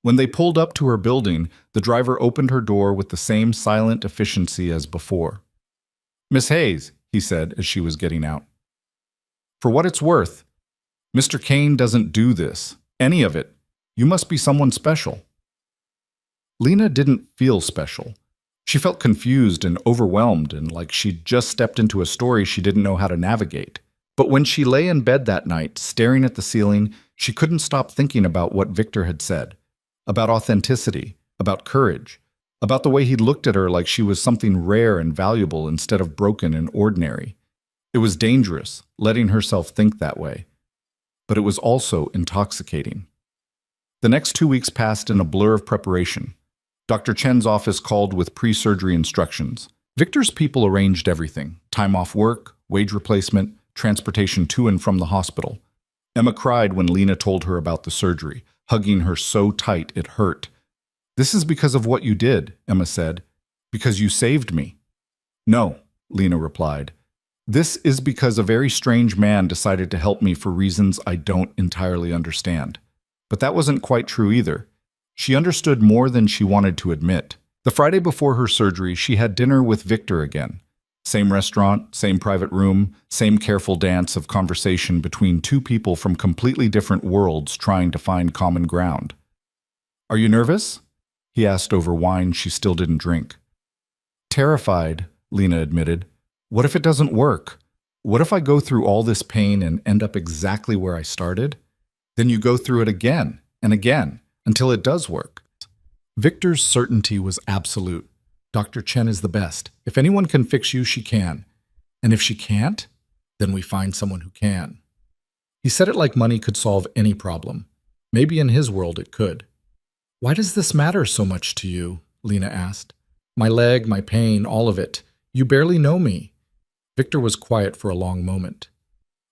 When they pulled up to her building, the driver opened her door with the same silent efficiency as before. Miss Hayes, he said as she was getting out. For what it's worth, Mr. Kane doesn't do this, any of it. You must be someone special. Lena didn't feel special. She felt confused and overwhelmed and like she'd just stepped into a story she didn't know how to navigate. But when she lay in bed that night, staring at the ceiling, she couldn't stop thinking about what Victor had said. About authenticity, about courage, about the way he looked at her like she was something rare and valuable instead of broken and ordinary. It was dangerous, letting herself think that way. But it was also intoxicating. The next 2 weeks passed in a blur of preparation. Dr. Chen's office called with pre-surgery instructions. Victor's people arranged everything: time off work, wage replacement, transportation to and from the hospital. Emma cried when Lena told her about the surgery, hugging her so tight it hurt. This is because of what you did, Emma said. Because you saved me. No, Lena replied. This is because a very strange man decided to help me for reasons I don't entirely understand. But that wasn't quite true either. She understood more than she wanted to admit. The Friday before her surgery, she had dinner with Victor again. Same restaurant, same private room, same careful dance of conversation between two people from completely different worlds trying to find common ground. Are you nervous? He asked over wine she still didn't drink. Terrified, Lena admitted. What if it doesn't work? What if I go through all this pain and end up exactly where I started? Then you go through it again and again until it does work. Victor's certainty was absolute. Dr. Chen is the best. If anyone can fix you, she can. And if she can't, then we find someone who can. He said it like money could solve any problem. Maybe in his world it could. Why does this matter so much to you? Lena asked. My leg, my pain, all of it. You barely know me. Victor was quiet for a long moment.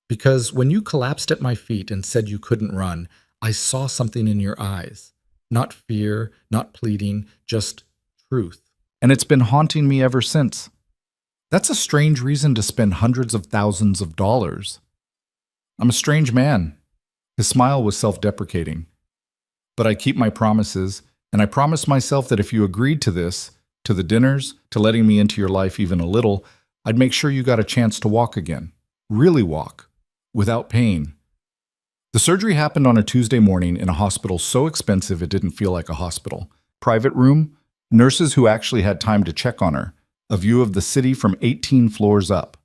Because when you collapsed at my feet and said you couldn't run, I saw something in your eyes. Not fear, not pleading, just truth. And it's been haunting me ever since. That's a strange reason to spend hundreds of thousands of dollars. I'm a strange man. His smile was self-deprecating. But I keep my promises, and I promised myself that if you agreed to this, to the dinners, to letting me into your life even a little, I'd make sure you got a chance to walk again. Really walk. Without pain. The surgery happened on a Tuesday morning in a hospital so expensive it didn't feel like a hospital. Private room, nurses who actually had time to check on her, a view of the city from 18 floors up.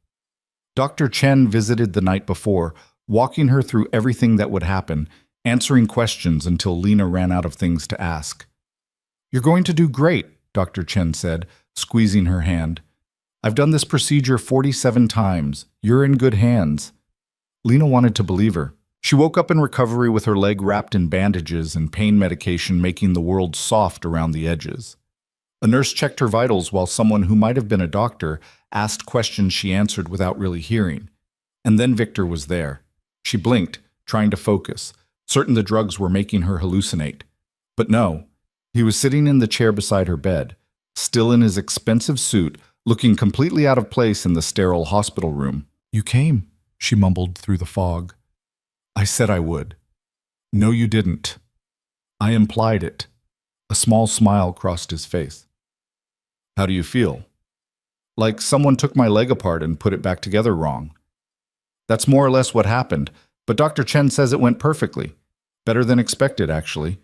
Dr. Chen visited the night before, walking her through everything that would happen, answering questions until Lena ran out of things to ask. "You're going to do great," Dr. Chen said, squeezing her hand. "I've done this procedure 47 times. You're in good hands." Lena wanted to believe her. She woke up in recovery with her leg wrapped in bandages and pain medication making the world soft around the edges. A nurse checked her vitals while someone who might have been a doctor asked questions she answered without really hearing. And then Victor was there. She blinked, trying to focus, certain the drugs were making her hallucinate. But no, he was sitting in the chair beside her bed, still in his expensive suit, looking completely out of place in the sterile hospital room. "You came," she mumbled through the fog. "I said I would." "No, you didn't." "I implied it." A small smile crossed his face. "How do you feel?" "Like someone took my leg apart and put it back together wrong." "That's more or less what happened, but Dr. Chen says it went perfectly. Better than expected, actually."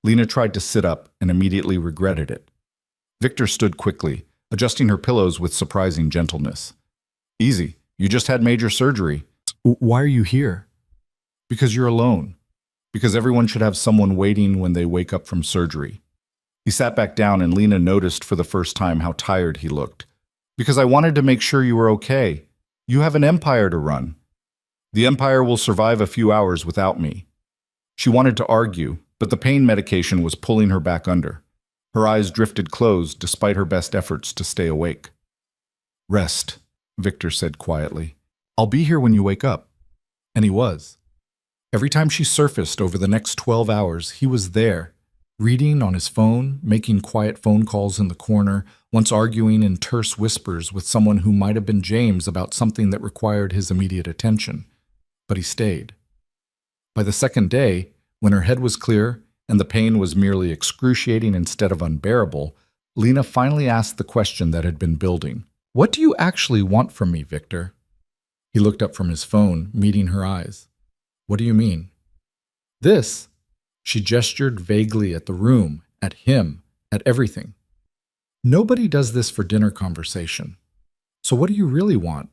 Lena tried to sit up and immediately regretted it. Victor stood quickly, adjusting her pillows with surprising gentleness. "Easy. You just had major surgery." "Why are you here?" "Because you're alone. Because everyone should have someone waiting when they wake up from surgery." He sat back down and Lena noticed for the first time how tired he looked. "Because I wanted to make sure you were okay. You have an empire to run. The empire will survive a few hours without me." She wanted to argue, but the pain medication was pulling her back under. Her eyes drifted closed despite her best efforts to stay awake. "Rest," Victor said quietly. "I'll be here when you wake up." And he was. Every time she surfaced over the next 12 hours, he was there, reading on his phone, making quiet phone calls in the corner, once arguing in terse whispers with someone who might have been James about something that required his immediate attention. But he stayed. By the second day, when her head was clear and the pain was merely excruciating instead of unbearable, Lena finally asked the question that had been building. "What do you actually want from me, Victor?" He looked up from his phone, meeting her eyes. "What do you mean?" "This." She gestured vaguely at the room, at him, at everything. "Nobody does this for dinner conversation. So what do you really want?"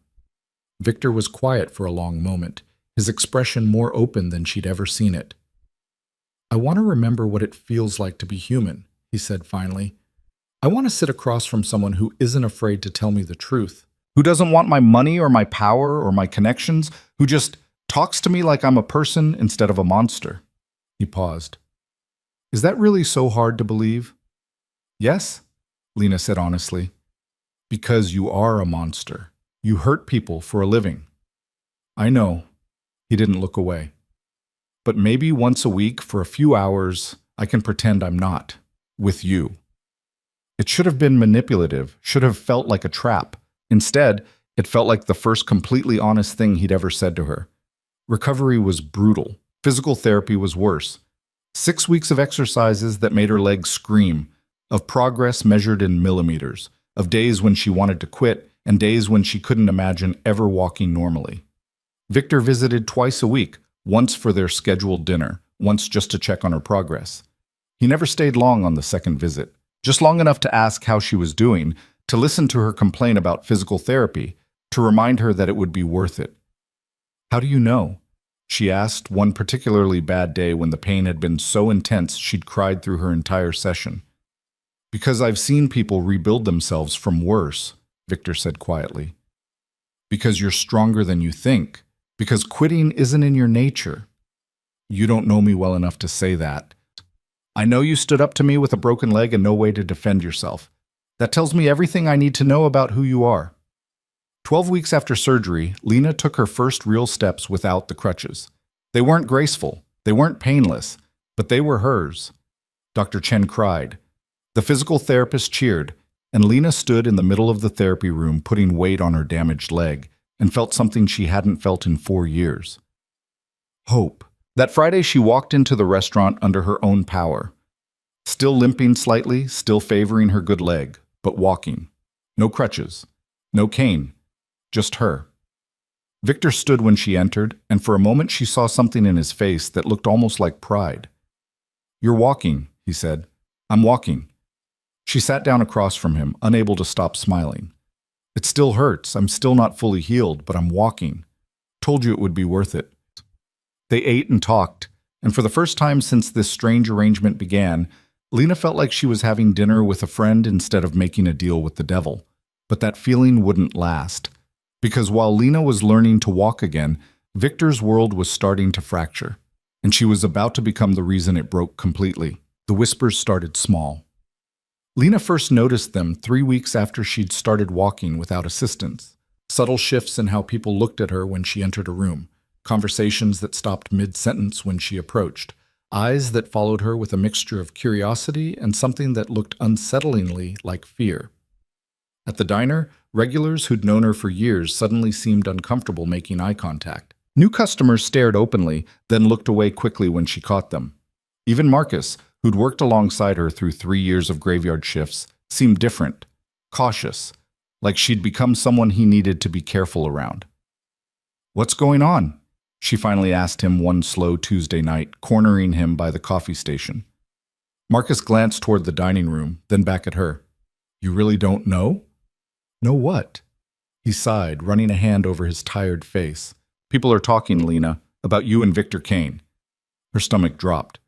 Victor was quiet for a long moment, his expression more open than she'd ever seen it. "I want to remember what it feels like to be human," he said finally. "I want to sit across from someone who isn't afraid to tell me the truth, who doesn't want my money or my power or my connections, who just talks to me like I'm a person instead of a monster." He paused. "Is that really so hard to believe?" "Yes," Lena said honestly. "Because you are a monster. You hurt people for a living." "I know." He didn't look away. "But maybe once a week for a few hours, I can pretend I'm not. With you." It should have been manipulative, should have felt like a trap. Instead, it felt like the first completely honest thing he'd ever said to her. Recovery was brutal. Physical therapy was worse. 6 weeks of exercises that made her legs scream, of progress measured in millimeters, of days when she wanted to quit and days when she couldn't imagine ever walking normally. Victor visited twice a week, once for their scheduled dinner, once just to check on her progress. He never stayed long on the second visit, just long enough to ask how she was doing, to listen to her complain about physical therapy, to remind her that it would be worth it. "How do you know?" she asked one particularly bad day when the pain had been so intense she'd cried through her entire session. "Because I've seen people rebuild themselves from worse," Victor said quietly. "Because you're stronger than you think. Because quitting isn't in your nature." "You don't know me well enough to say that." "I know you stood up to me with a broken leg and no way to defend yourself. That tells me everything I need to know about who you are." 12 weeks after surgery, Lena took her first real steps without the crutches. They weren't graceful, they weren't painless, but they were hers. Dr. Chen cried. The physical therapist cheered, and Lena stood in the middle of the therapy room putting weight on her damaged leg and felt something she hadn't felt in 4 years. Hope. That Friday she walked into the restaurant under her own power. Still limping slightly, still favoring her good leg, but walking. No crutches, no cane. Just her. Victor stood when she entered, and for a moment she saw something in his face that looked almost like pride. "You're walking," he said. "I'm walking." She sat down across from him, unable to stop smiling. "It still hurts. I'm still not fully healed, but I'm walking. Told you it would be worth it." They ate and talked, and for the first time since this strange arrangement began, Lena felt like she was having dinner with a friend instead of making a deal with the devil. But that feeling wouldn't last, because while Lena was learning to walk again, Victor's world was starting to fracture, and she was about to become the reason it broke completely. The whispers started small. Lena first noticed them 3 weeks after she'd started walking without assistance. Subtle shifts in how people looked at her when she entered a room, conversations that stopped mid-sentence when she approached, eyes that followed her with a mixture of curiosity and something that looked unsettlingly like fear. At the diner, regulars who'd known her for years suddenly seemed uncomfortable making eye contact. New customers stared openly, then looked away quickly when she caught them. Even Marcus, who'd worked alongside her through 3 years of graveyard shifts, seemed different, cautious, like she'd become someone he needed to be careful around. "What's going on?" she finally asked him one slow Tuesday night, cornering him by the coffee station. Marcus glanced toward the dining room, then back at her. "You really don't know?" "Know what?" He sighed, running a hand over his tired face. "People are talking, Lena, about you and Victor Kane." Her stomach dropped.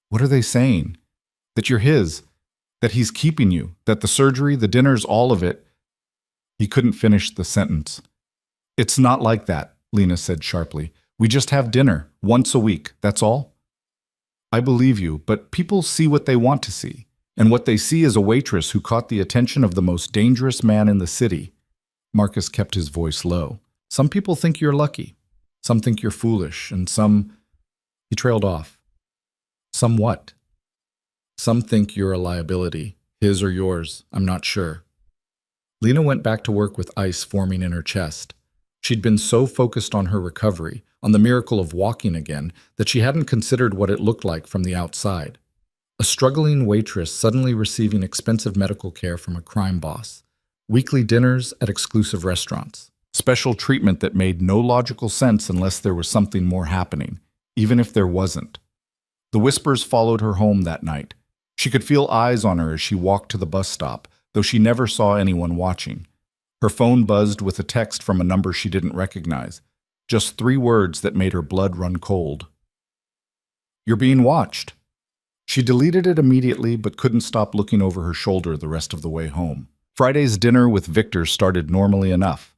"What are they saying?" "That you're his, that he's keeping you, that the surgery, the dinners, all of it." He couldn't finish the sentence. "It's not like that," Lena said sharply. "We just have dinner, once a week, that's all." "I believe you, but people see what they want to see. And what they see is a waitress who caught the attention of the most dangerous man in the city." Marcus kept his voice low. "Some people think you're lucky. Some think you're foolish, and some—" He trailed off. "Some what?" "Some think you're a liability. His or yours, I'm not sure." Lena went back to work with ice forming in her chest. She'd been so focused on her recovery, on the miracle of walking again, that she hadn't considered what it looked like from the outside. A struggling waitress suddenly receiving expensive medical care from a crime boss, weekly dinners at exclusive restaurants, special treatment that made no logical sense unless there was something more happening, even if there wasn't. The whispers followed her home that night. She could feel eyes on her as she walked to the bus stop, though she never saw anyone watching. Her phone buzzed with a text from a number she didn't recognize, just 3 words that made her blood run cold. "You're being watched." She deleted it immediately, but couldn't stop looking over her shoulder the rest of the way home. Friday's dinner with Victor started normally enough.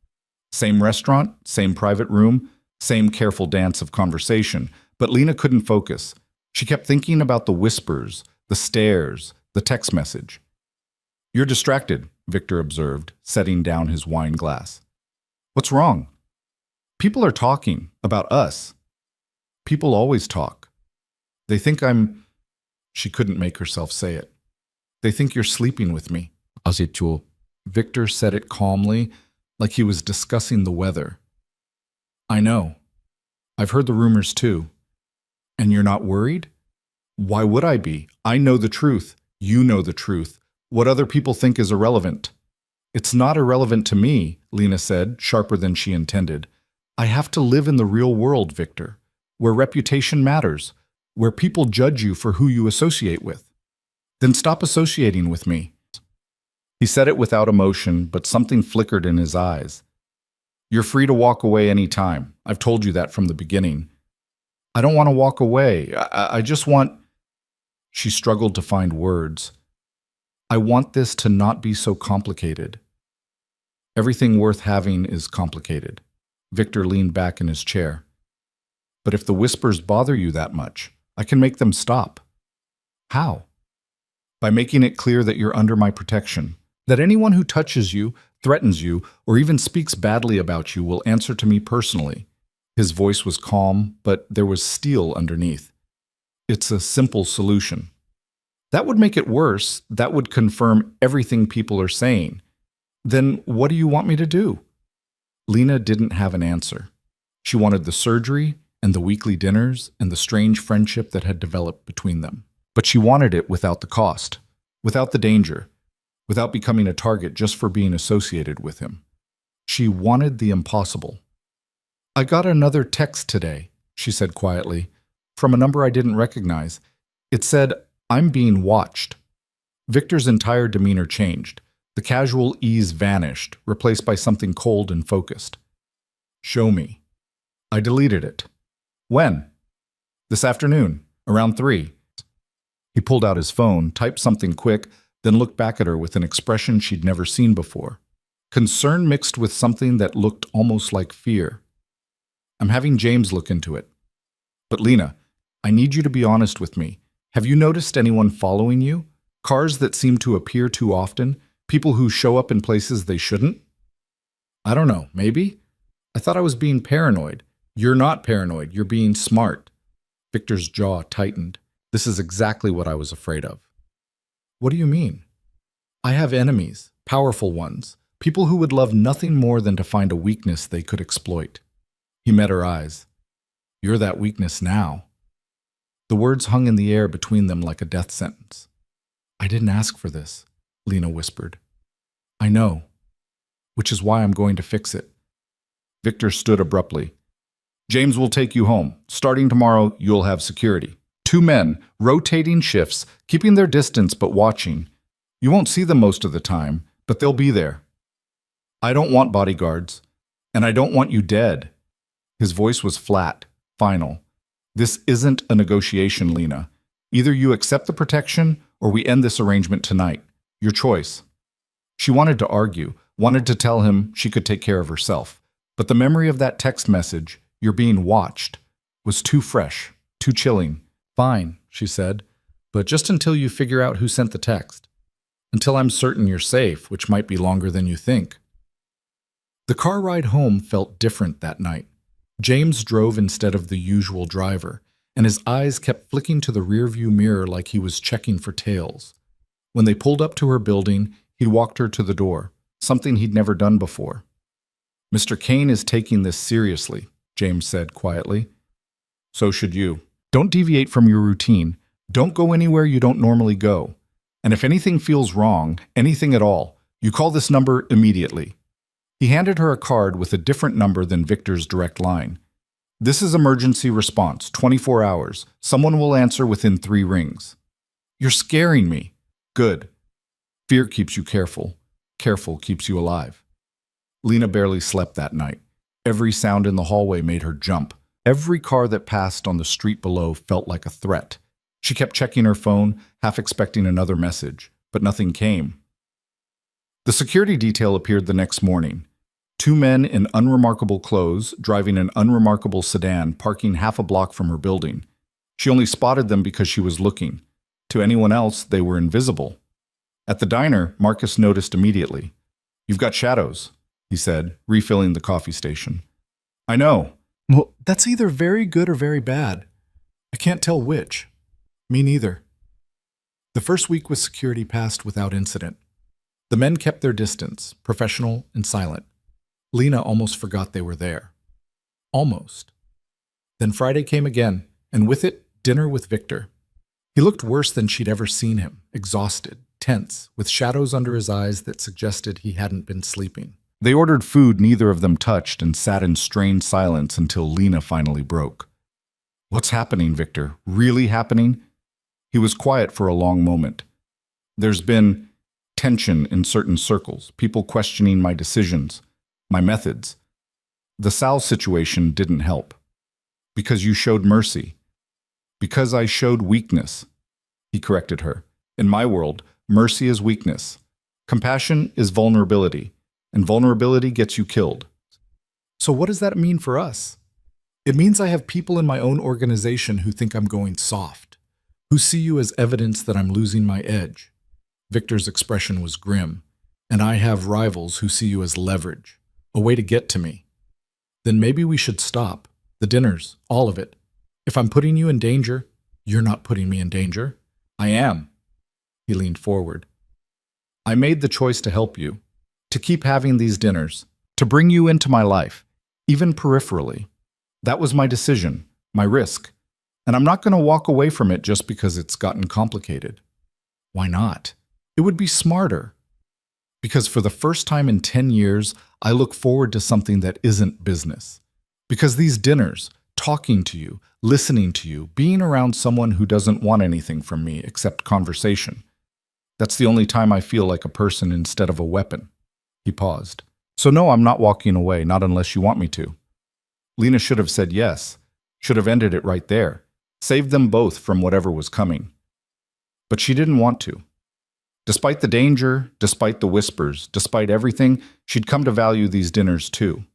Same restaurant, same private room, same careful dance of conversation, but Lena couldn't focus. She kept thinking about the whispers, the stares, the text message. "You're distracted," Victor observed, setting down his wine glass. "What's wrong?" "People are talking about us." "People always talk. They think I'm—" She couldn't make herself say it. "They think you're sleeping with me." "Azitio." Victor said it calmly, like he was discussing the weather. "I know. I've heard the rumors too." "And you're not worried?" "Why would I be? I know the truth. You know the truth. What other people think is irrelevant." "It's not irrelevant to me," Lena said, sharper than she intended. "I have to live in the real world, Victor, where reputation matters, where people judge you for who you associate with." "Then stop associating with me." He said it without emotion, but something flickered in his eyes. "You're free to walk away any time. I've told you that from the beginning." "I don't want to walk away. I just want—" She struggled to find words. "I want this to not be so complicated." "Everything worth having is complicated." Victor leaned back in his chair. "But if the whispers bother you that much, I can make them stop." "How?" "By making it clear that you're under my protection, that anyone who touches you, threatens you, or even speaks badly about you will answer to me personally." His voice was calm, but there was steel underneath. "It's a simple solution." "That would make it worse. That would confirm everything people are saying." "Then what do you want me to do?" Lena didn't have an answer. She wanted the surgery and the weekly dinners and the strange friendship that had developed between them. But she wanted it without the cost, without the danger, without becoming a target just for being associated with him. She wanted the impossible. I got another text today, she said quietly, from a number I didn't recognize. It said, I'm being watched. Victor's entire demeanor changed. The casual ease vanished, replaced by something cold and focused. Show me. I deleted it. When? This afternoon, around 3. He pulled out his phone, typed something quick, then looked back at her with an expression she'd never seen before. Concern mixed with something that looked almost like fear. I'm having James look into it. But Lena, I need you to be honest with me. Have you noticed anyone following you? Cars that seem to appear too often? People who show up in places they shouldn't? I don't know, maybe? I thought I was being paranoid. You're not paranoid, you're being smart. Victor's jaw tightened. This is exactly what I was afraid of. What do you mean? I have enemies, powerful ones, people who would love nothing more than to find a weakness they could exploit. He met her eyes. You're that weakness now. The words hung in the air between them like a death sentence. I didn't ask for this, Lena whispered. I know, which is why I'm going to fix it. Victor stood abruptly. James will take you home. Starting tomorrow, you'll have security. 2 men, rotating shifts, keeping their distance but watching. You won't see them most of the time, but they'll be there. I don't want bodyguards, and I don't want you dead. His voice was flat, final. This isn't a negotiation, Lena. Either you accept the protection, or we end this arrangement tonight. Your choice. She wanted to argue, wanted to tell him she could take care of herself. But the memory of that text message, you're being watched, was too fresh, too chilling. Fine, she said, but just until you figure out who sent the text. Until I'm certain you're safe, which might be longer than you think. The car ride home felt different that night. James drove instead of the usual driver, and his eyes kept flicking to the rearview mirror like he was checking for tails. When they pulled up to her building, he walked her to the door, something he'd never done before. Mr. Kane is taking this seriously, James said quietly. So should you. Don't deviate from your routine. Don't go anywhere you don't normally go. And if anything feels wrong, anything at all, you call this number immediately. He handed her a card with a different number than Victor's direct line. This is emergency response, 24 hours. Someone will answer within 3 rings. You're scaring me. Good. Fear keeps you careful. Careful keeps you alive. Lena barely slept that night. Every sound in the hallway made her jump. Every car that passed on the street below felt like a threat. She kept checking her phone, half expecting another message, but nothing came. The security detail appeared the next morning. 2 men in unremarkable clothes, driving an unremarkable sedan, parking half a block from her building. She only spotted them because she was looking. To anyone else, they were invisible. At the diner, Marcus noticed immediately. You've got shadows, he said, refilling the coffee station. I know. Well, that's either very good or very bad. I can't tell which. Me neither. The first week with security passed without incident. The men kept their distance, professional and silent. Lena almost forgot they were there. Almost. Then Friday came again, and with it, dinner with Victor. He looked worse than she'd ever seen him, exhausted, tense, with shadows under his eyes that suggested he hadn't been sleeping. They ordered food neither of them touched and sat in strained silence until Lena finally broke. What's happening, Victor? Really happening? He was quiet for a long moment. There's been tension in certain circles, people questioning my decisions, my methods. The Sal situation didn't help. Because you showed mercy. Because I showed weakness. He corrected her. In my world, mercy is weakness. Compassion is vulnerability. And vulnerability gets you killed. So what does that mean for us? It means I have people in my own organization who think I'm going soft, who see you as evidence that I'm losing my edge. Victor's expression was grim. And I have rivals who see you as leverage, a way to get to me. Then maybe we should stop. The dinners, all of it. If I'm putting you in danger, you're not putting me in danger. I am. He leaned forward. I made the choice to help you, to keep having these dinners, to bring you into my life, even peripherally. That was my decision, my risk. And I'm not going to walk away from it just because it's gotten complicated. Why not? It would be smarter. Because for the first time in 10 years, I look forward to something that isn't business. Because these dinners, talking to you, listening to you, being around someone who doesn't want anything from me except conversation, that's the only time I feel like a person instead of a weapon. He paused. So no, I'm not walking away, not unless you want me to. Lena should have said yes, should have ended it right there, saved them both from whatever was coming. But she didn't want to. Despite the danger, despite the whispers, despite everything, she'd come to value these dinners too.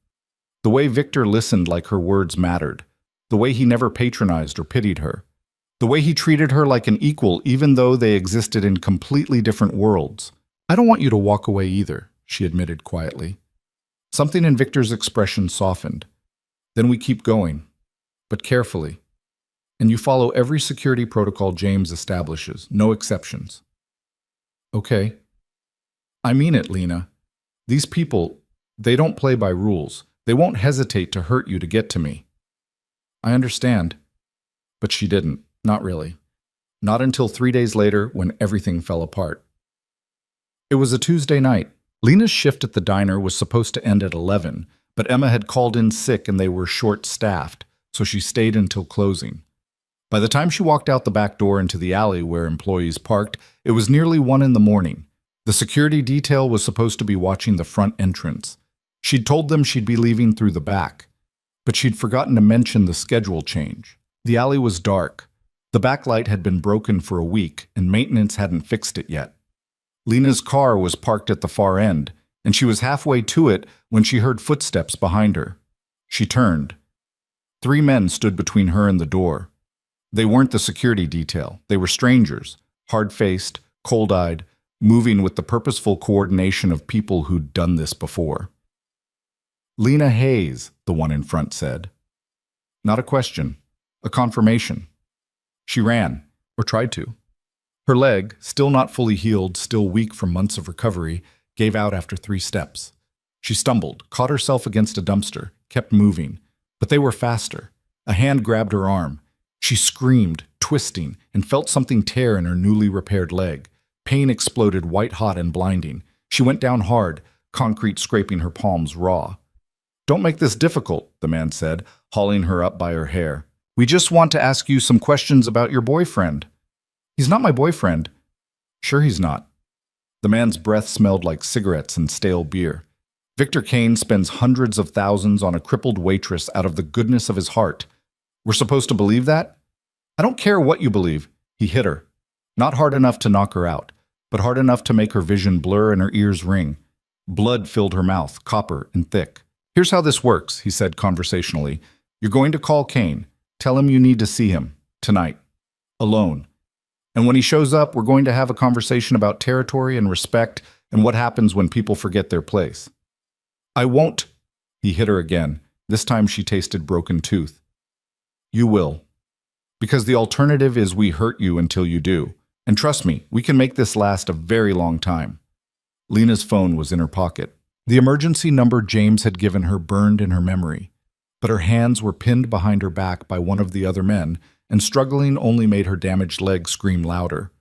The way Victor listened like her words mattered, the way he never patronized or pitied her, the way he treated her like an equal even though they existed in completely different worlds. I don't want you to walk away either, she admitted quietly. Something in Victor's expression softened. Then we keep going, but carefully. And you follow every security protocol James establishes, no exceptions. Okay. I mean it, Lena. These people, they don't play by rules. They won't hesitate to hurt you to get to me. I understand. But she didn't, not really. Not until 3 days later when everything fell apart. It was a Tuesday night. Lena's shift at the diner was supposed to end at 11, but Emma had called in sick and they were short-staffed, so she stayed until closing. By the time she walked out the back door into the alley where employees parked, it was nearly 1 in the morning. The security detail was supposed to be watching the front entrance. She'd told them she'd be leaving through the back, but she'd forgotten to mention the schedule change. The alley was dark. The backlight had been broken for a week, and maintenance hadn't fixed it yet. Lena's car was parked at the far end, and she was halfway to it when she heard footsteps behind her. She turned. 3 men stood between her and the door. They weren't the security detail. They were strangers, hard-faced, cold-eyed, moving with the purposeful coordination of people who'd done this before. Lena Hayes, the one in front said. Not a question, a confirmation. She ran, or tried to. Her leg, still not fully healed, still weak from months of recovery, gave out after 3 steps. She stumbled, caught herself against a dumpster, kept moving, but they were faster. A hand grabbed her arm. She screamed, twisting, and felt something tear in her newly repaired leg. Pain exploded white-hot and blinding. She went down hard, concrete scraping her palms raw. Don't make this difficult, the man said, hauling her up by her hair. We just want to ask you some questions about your boyfriend. He's not my boyfriend. Sure he's not. The man's breath smelled like cigarettes and stale beer. Victor Kane spends hundreds of thousands on a crippled waitress out of the goodness of his heart. We're supposed to believe that? I don't care what you believe. He hit her. Not hard enough to knock her out, but hard enough to make her vision blur and her ears ring. Blood filled her mouth, copper and thick. Here's how this works, he said conversationally. You're going to call Kane. Tell him you need to see him. Tonight. Alone. And when he shows up, we're going to have a conversation about territory and respect and what happens when people forget their place. I won't. He hit her again. This time she tasted broken tooth. You will. Because the alternative is we hurt you until you do. And trust me, we can make this last a very long time. Lena's phone was in her pocket. The emergency number James had given her burned in her memory, but her hands were pinned behind her back by one of the other men, and struggling only made her damaged leg scream louder.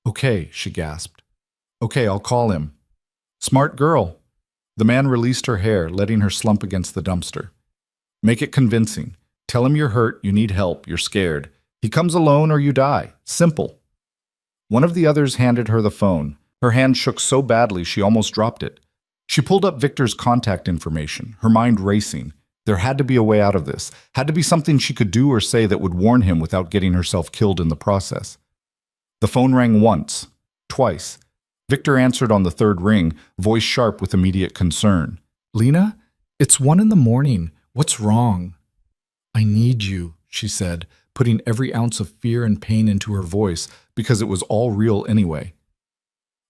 Okay, she gasped. Okay, I'll call him. Smart girl. The man released her hair, letting her slump against the dumpster. Make it convincing. Tell him you're hurt, you need help, you're scared. He comes alone or you die. Simple. One of the others handed her the phone. Her hand shook so badly she almost dropped it. She pulled up Victor's contact information, her mind racing. There had to be a way out of this. Had to be something she could do or say that would warn him without getting herself killed in the process. The phone rang once, twice. Victor answered on the 3rd ring, voice sharp with immediate concern. Lena, it's 1 in the morning. What's wrong? I need you, she said, putting every ounce of fear and pain into her voice because it was all real anyway.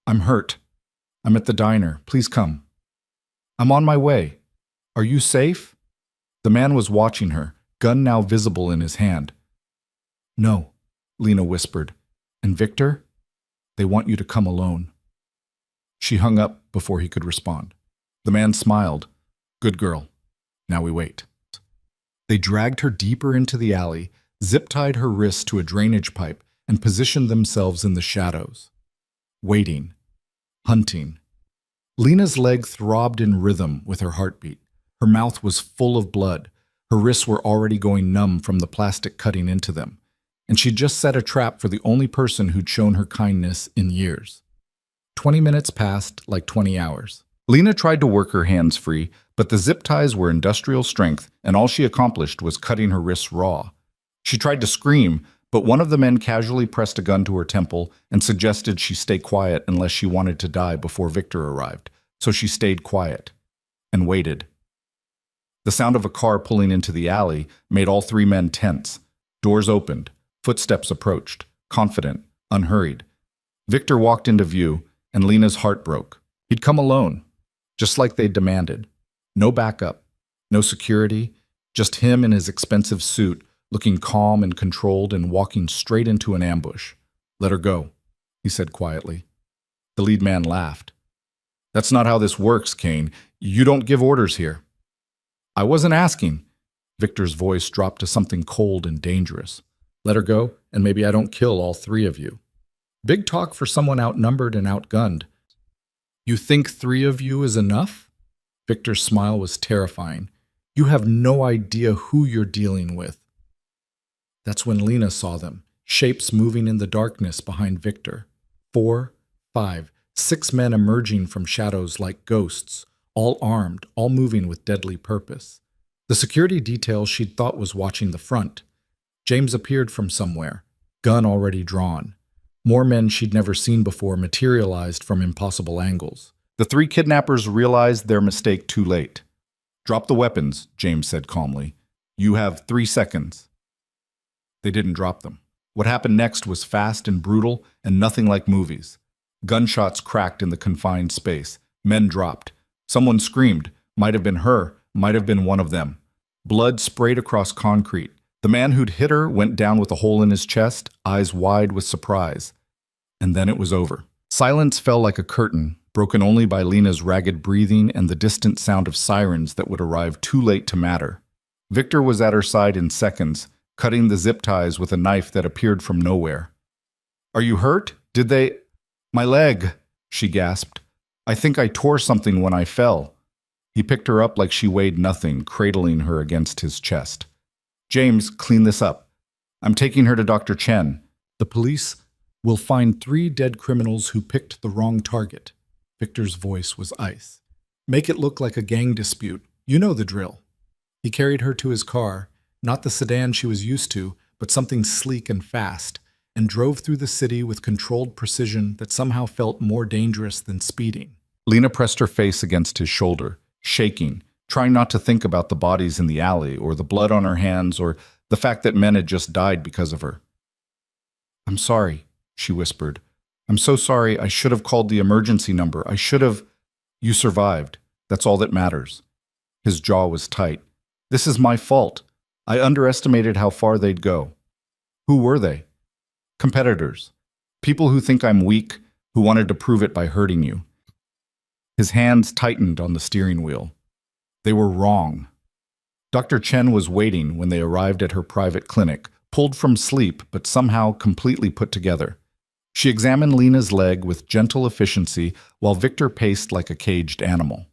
I'm hurt. I'm at the diner. Please come. I'm on my way. Are you safe? The man was watching her, gun now visible in his hand. No, Lena whispered. And Victor? They want you to come alone. She hung up before he could respond. The man smiled. Good girl. Now we wait. They dragged her deeper into the alley, zip-tied her wrists to a drainage pipe, and positioned themselves in the shadows. Waiting. Hunting. Lena's leg throbbed in rhythm with her heartbeat. Her mouth was full of blood. Her wrists were already going numb from the plastic cutting into them, and she'd just set a trap for the only person who'd shown her kindness in years. 20 minutes passed like 20 hours. Lena tried to work her hands free, but the zip ties were industrial strength, and all she accomplished was cutting her wrists raw. She tried to scream, but one of the men casually pressed a gun to her temple and suggested she stay quiet unless she wanted to die before Victor arrived. So she stayed quiet and waited. The sound of a car pulling into the alley made all three men tense. Doors opened. Footsteps approached, confident, unhurried. Victor walked into view, and Lena's heart broke. He'd come alone, just like they'd demanded. No backup, no security, just him in his expensive suit, looking calm and controlled and walking straight into an ambush. "Let her go," he said quietly. The lead man laughed. "That's not how this works, Kane. You don't give orders here." "I wasn't asking." Victor's voice dropped to something cold and dangerous. "Let her go, and maybe I don't kill all three of you." Big talk for someone outnumbered and outgunned. "You think 3 of you is enough?" Victor's smile was terrifying. "You have no idea who you're dealing with." That's when Lena saw them, shapes moving in the darkness behind Victor. 4, 5, 6 men emerging from shadows like ghosts, all armed, all moving with deadly purpose. The security detail she'd thought was watching the front. James appeared from somewhere, gun already drawn. More men she'd never seen before materialized from impossible angles. The 3 kidnappers realized their mistake too late. "Drop the weapons," James said calmly. "You have 3 seconds." They didn't drop them. What happened next was fast and brutal and nothing like movies. Gunshots cracked in the confined space. Men dropped. Someone screamed. Might have been her, might have been one of them. Blood sprayed across concrete. The man who'd hit her went down with a hole in his chest, eyes wide with surprise. And then it was over. Silence fell like a curtain, broken only by Lena's ragged breathing and the distant sound of sirens that would arrive too late to matter. Victor was at her side in seconds, cutting the zip ties with a knife that appeared from nowhere. "Are you hurt? Did they—" "My leg," she gasped. "I think I tore something when I fell." He picked her up like she weighed nothing, cradling her against his chest. "James, clean this up. I'm taking her to Dr. Chen. The police will find 3 dead criminals who picked the wrong target." Victor's voice was ice. "Make it look like a gang dispute. You know the drill." He carried her to his car, not the sedan she was used to, but something sleek and fast, and drove through the city with controlled precision that somehow felt more dangerous than speeding. Lena pressed her face against his shoulder, shaking, trying not to think about the bodies in the alley or the blood on her hands or the fact that men had just died because of her. "I'm sorry," she whispered. "I'm so sorry. I should have called the emergency number. I should have—" "You survived. That's all that matters." His jaw was tight. "This is my fault. I underestimated how far they'd go." "Who were they?" "Competitors. People who think I'm weak, who wanted to prove it by hurting you." His hands tightened on the steering wheel. They were wrong. Dr. Chen was waiting when they arrived at her private clinic, pulled from sleep but somehow completely put together. She examined Lena's leg with gentle efficiency while Victor paced like a caged animal.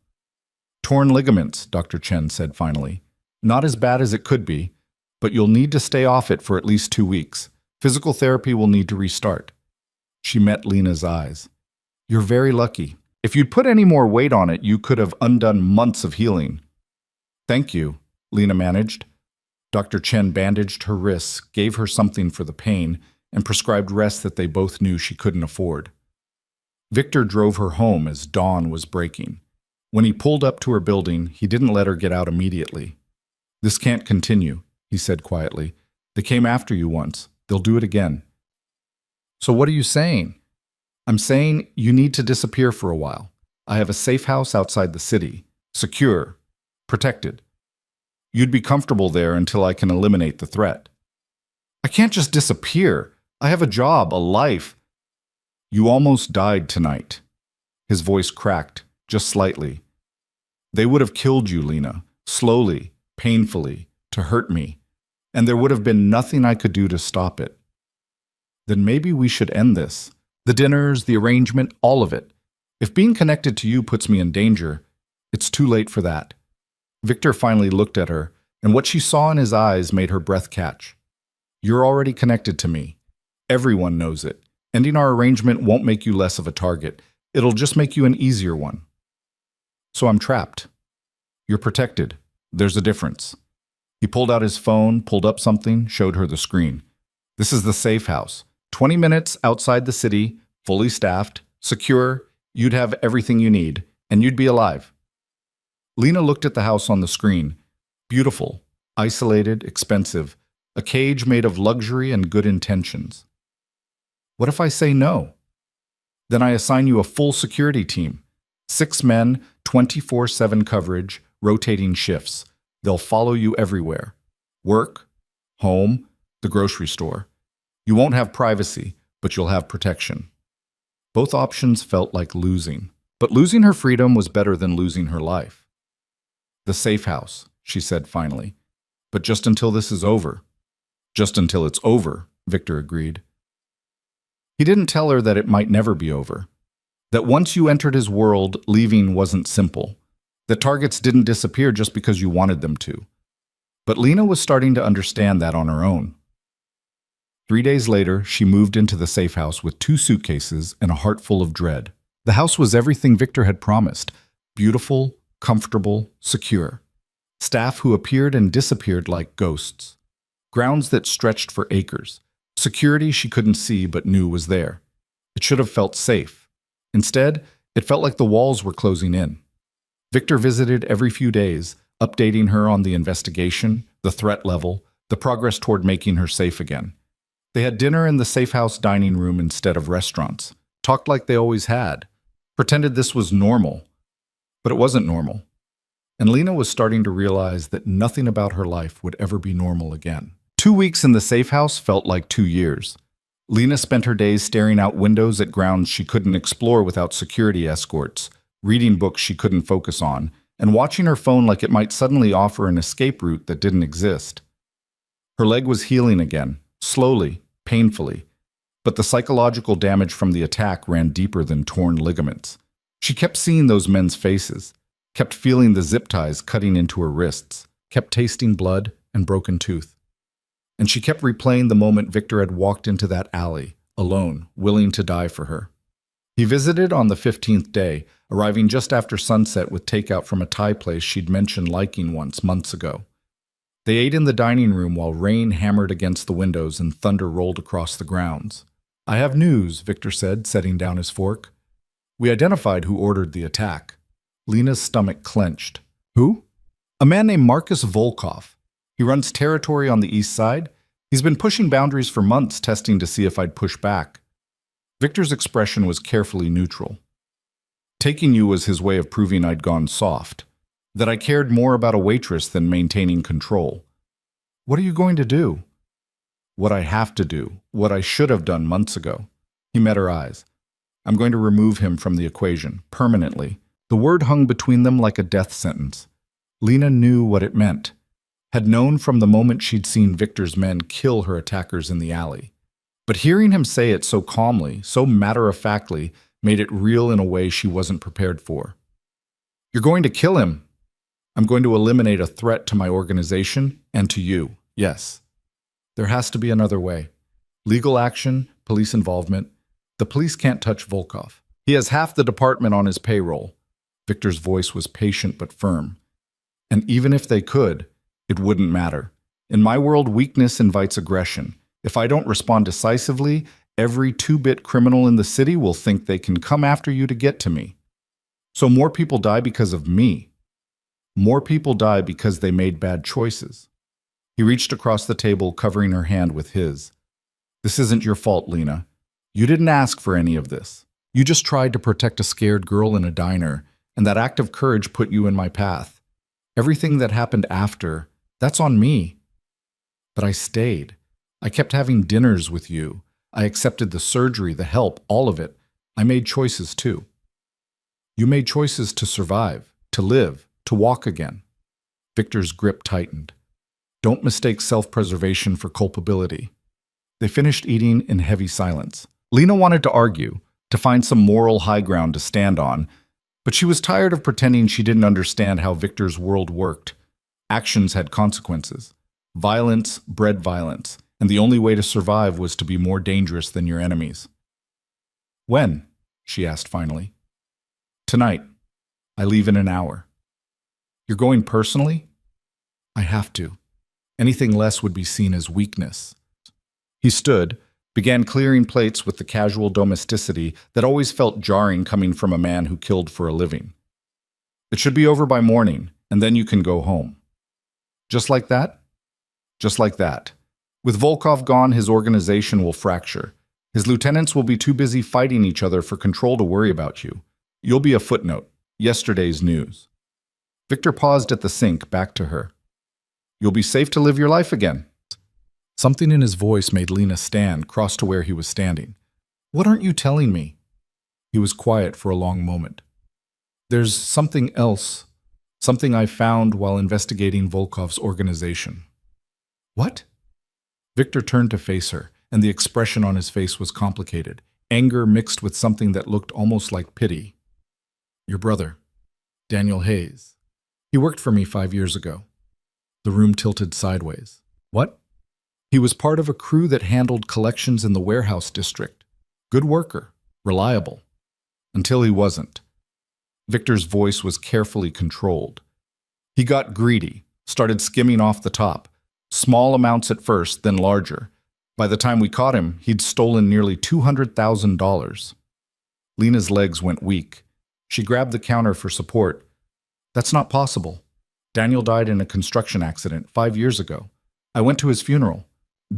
"Torn ligaments," Dr. Chen said finally. "Not as bad as it could be, but you'll need to stay off it for at least 2 weeks. Physical therapy will need to restart." She met Lena's eyes. "You're very lucky. If you'd put any more weight on it, you could have undone months of healing." "Thank you," Lena managed. Dr. Chen bandaged her wrists, gave her something for the pain, and prescribed rest that they both knew she couldn't afford. Victor drove her home as dawn was breaking. When he pulled up to her building, he didn't let her get out immediately. "This can't continue," he said quietly. "They came after you once. They'll do it again." "So what are you saying?" "I'm saying you need to disappear for a while. I have a safe house outside the city. Secure. Protected. You'd be comfortable there until I can eliminate the threat." "I can't just disappear. I have a job, a life." "You almost died tonight." His voice cracked, just slightly. "They would have killed you, Lena, slowly, painfully, to hurt me, and there would have been nothing I could do to stop it." "Then maybe we should end this. The dinners, the arrangement, all of it. If being connected to you puts me in danger, it's too late for that." Victor finally looked at her, And what she saw in his eyes made her breath catch. You're already connected to me. Everyone knows it. Ending our arrangement won't make you less of a target. It'll just make you an easier one. So I'm trapped. You're protected. There's a difference. He pulled out his phone, pulled up something, showed her the screen. This is the safe house. 20 minutes outside the city, fully staffed, secure. You'd have everything you need, and you'd be alive. Lena looked at the house on the screen. Beautiful, isolated, expensive. A cage made of luxury and good intentions. What if I say no? Then I assign you a full security team. 6 men, 24/7 coverage, rotating shifts. They'll follow you everywhere. Work, home, the grocery store. You won't have privacy, but you'll have protection. Both options felt like losing. But losing her freedom was better than losing her life. The safe house, she said finally. But just until this is over. Just until it's over, Victor agreed. He didn't tell her that it might never be over. That once you entered his world, leaving wasn't simple. That targets didn't disappear just because you wanted them to. But Lena was starting to understand that on her own. 3 days later, she moved into the safe house with 2 suitcases and a heart full of dread. The house was everything Victor had promised. Beautiful, comfortable, secure. Staff who appeared and disappeared like ghosts. Grounds that stretched for acres. Security she couldn't see but knew was there. It should have felt safe. Instead, it felt like the walls were closing in. Victor visited every few days, updating her on the investigation, the threat level, the progress toward making her safe again. They had dinner in the safe house dining room instead of restaurants, talked like they always had, pretended this was normal. But it wasn't normal. And Lena was starting to realize that nothing about her life would ever be normal again. 2 weeks in the safe house felt like 2 years. Lena spent her days staring out windows at grounds she couldn't explore without security escorts, reading books she couldn't focus on, and watching her phone like it might suddenly offer an escape route that didn't exist. Her leg was healing again, slowly, painfully, but the psychological damage from the attack ran deeper than torn ligaments. She kept seeing those men's faces, kept feeling the zip ties cutting into her wrists, kept tasting blood and broken tooth. And she kept replaying the moment Victor had walked into that alley, alone, willing to die for her. He visited on the 15th day, arriving just after sunset with takeout from a Thai place she'd mentioned liking once months ago. They ate in the dining room while rain hammered against the windows and thunder rolled across the grounds. I have news, Victor said, setting down his fork. We identified who ordered the attack. Lena's stomach clenched. Who? A man named Marcus Volkov. He runs territory on the east side. He's been pushing boundaries for months, testing to see if I'd push back. Victor's expression was carefully neutral. Taking you was his way of proving I'd gone soft, that I cared more about a waitress than maintaining control. What are you going to do? What I have to do, what I should have done months ago. He met her eyes. I'm going to remove him from the equation, permanently. The word hung between them like a death sentence. Lena knew what it meant, had known from the moment she'd seen Victor's men kill her attackers in the alley. But hearing him say it so calmly, so matter-of-factly, made it real in a way she wasn't prepared for. You're going to kill him. I'm going to eliminate a threat to my organization and to you, yes. There has to be another way. Legal action, police involvement. The police can't touch Volkov. He has half the department on his payroll. Victor's voice was patient but firm. And even if they could, it wouldn't matter. In my world, weakness invites aggression. If I don't respond decisively, every 2-bit criminal in the city will think they can come after you to get to me. So more people die because of me. More people die because they made bad choices. He reached across the table, covering her hand with his. This isn't your fault, Lena. You didn't ask for any of this. You just tried to protect a scared girl in a diner, and that act of courage put you in my path. Everything that happened after, that's on me. But I stayed. I kept having dinners with you. I accepted the surgery, the help, all of it. I made choices too. You made choices to survive, to live, to walk again. Victor's grip tightened. Don't mistake self-preservation for culpability. They finished eating in heavy silence. Lena wanted to argue, to find some moral high ground to stand on, but she was tired of pretending she didn't understand how Victor's world worked. Actions had consequences. Violence bred violence, and the only way to survive was to be more dangerous than your enemies. When? She asked finally. Tonight. I leave in an hour. You're going personally? I have to. Anything less would be seen as weakness. He stood, began clearing plates with the casual domesticity that always felt jarring coming from a man who killed for a living. It should be over by morning, and then you can go home. Just like that? Just like that. With Volkov gone, his organization will fracture. His lieutenants will be too busy fighting each other for control to worry about you. You'll be a footnote, yesterday's news. Victor paused at the sink, back to her. You'll be safe to live your life again. Something in his voice made Lena stand, cross to where he was standing. What aren't you telling me? He was quiet for a long moment. There's something else, something I found while investigating Volkov's organization. What? Victor turned to face her, and the expression on his face was complicated, anger mixed with something that looked almost like pity. Your brother, Daniel Hayes. He worked for me 5 years ago. The room tilted sideways. What? He was part of a crew that handled collections in the warehouse district. Good worker, reliable. Until he wasn't. Victor's voice was carefully controlled. He got greedy, started skimming off the top. Small amounts at first, then larger. By the time we caught him, he'd stolen nearly $200,000. Lena's legs went weak. She grabbed the counter for support. That's not possible. Daniel died in a construction accident 5 years ago. I went to his funeral.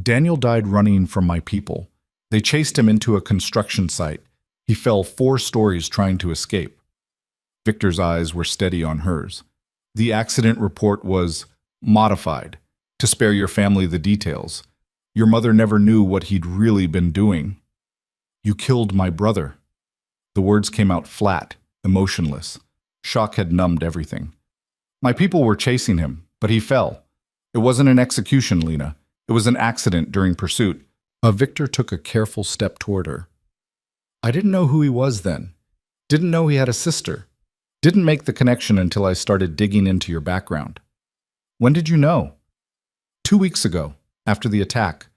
Daniel died running from my people. They chased him into a construction site. He fell 4 stories trying to escape. Victor's eyes were steady on hers. The accident report was modified to spare your family the details. Your mother never knew what he'd really been doing. You killed my brother. The words came out flat, emotionless. Shock had numbed everything. My people were chasing him, but he fell. It wasn't an execution, Lena. It was an accident during pursuit. Victor took a careful step toward her. I didn't know who he was then. Didn't know he had a sister. Didn't make the connection until I started digging into your background. When did you know? 2 weeks ago, after the attack,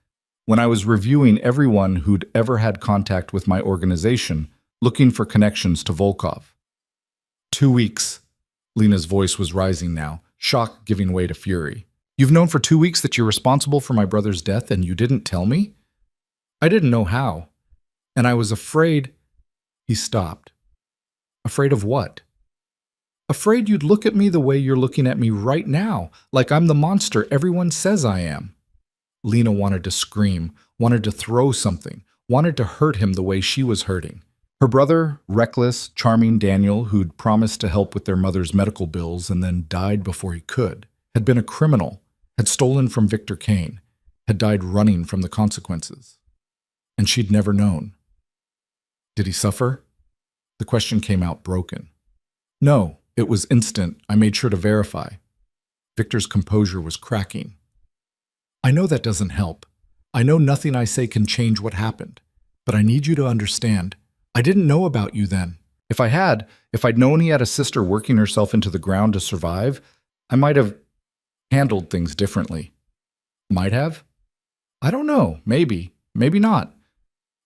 when I was reviewing everyone who'd ever had contact with my organization, looking for connections to Volkov. 2 weeks. Lena's voice was rising now, shock giving way to fury. You've known for 2 weeks that you're responsible for my brother's death and you didn't tell me? I didn't know how. And I was afraid. He stopped. Afraid of what? Afraid you'd look at me the way you're looking at me right now, like I'm the monster everyone says I am. Lena wanted to scream, wanted to throw something, wanted to hurt him the way she was hurting. Her brother, reckless, charming Daniel, who'd promised to help with their mother's medical bills and then died before he could, had been a criminal, had stolen from Victor Kane, had died running from the consequences. And she'd never known. Did he suffer? The question came out broken. No, it was instant. I made sure to verify. Victor's composure was cracking. I know that doesn't help. I know nothing I say can change what happened. But I need you to understand. I didn't know about you then. If I'd known he had a sister working herself into the ground to survive, I might have handled things differently. Might have? I don't know. Maybe. Maybe not.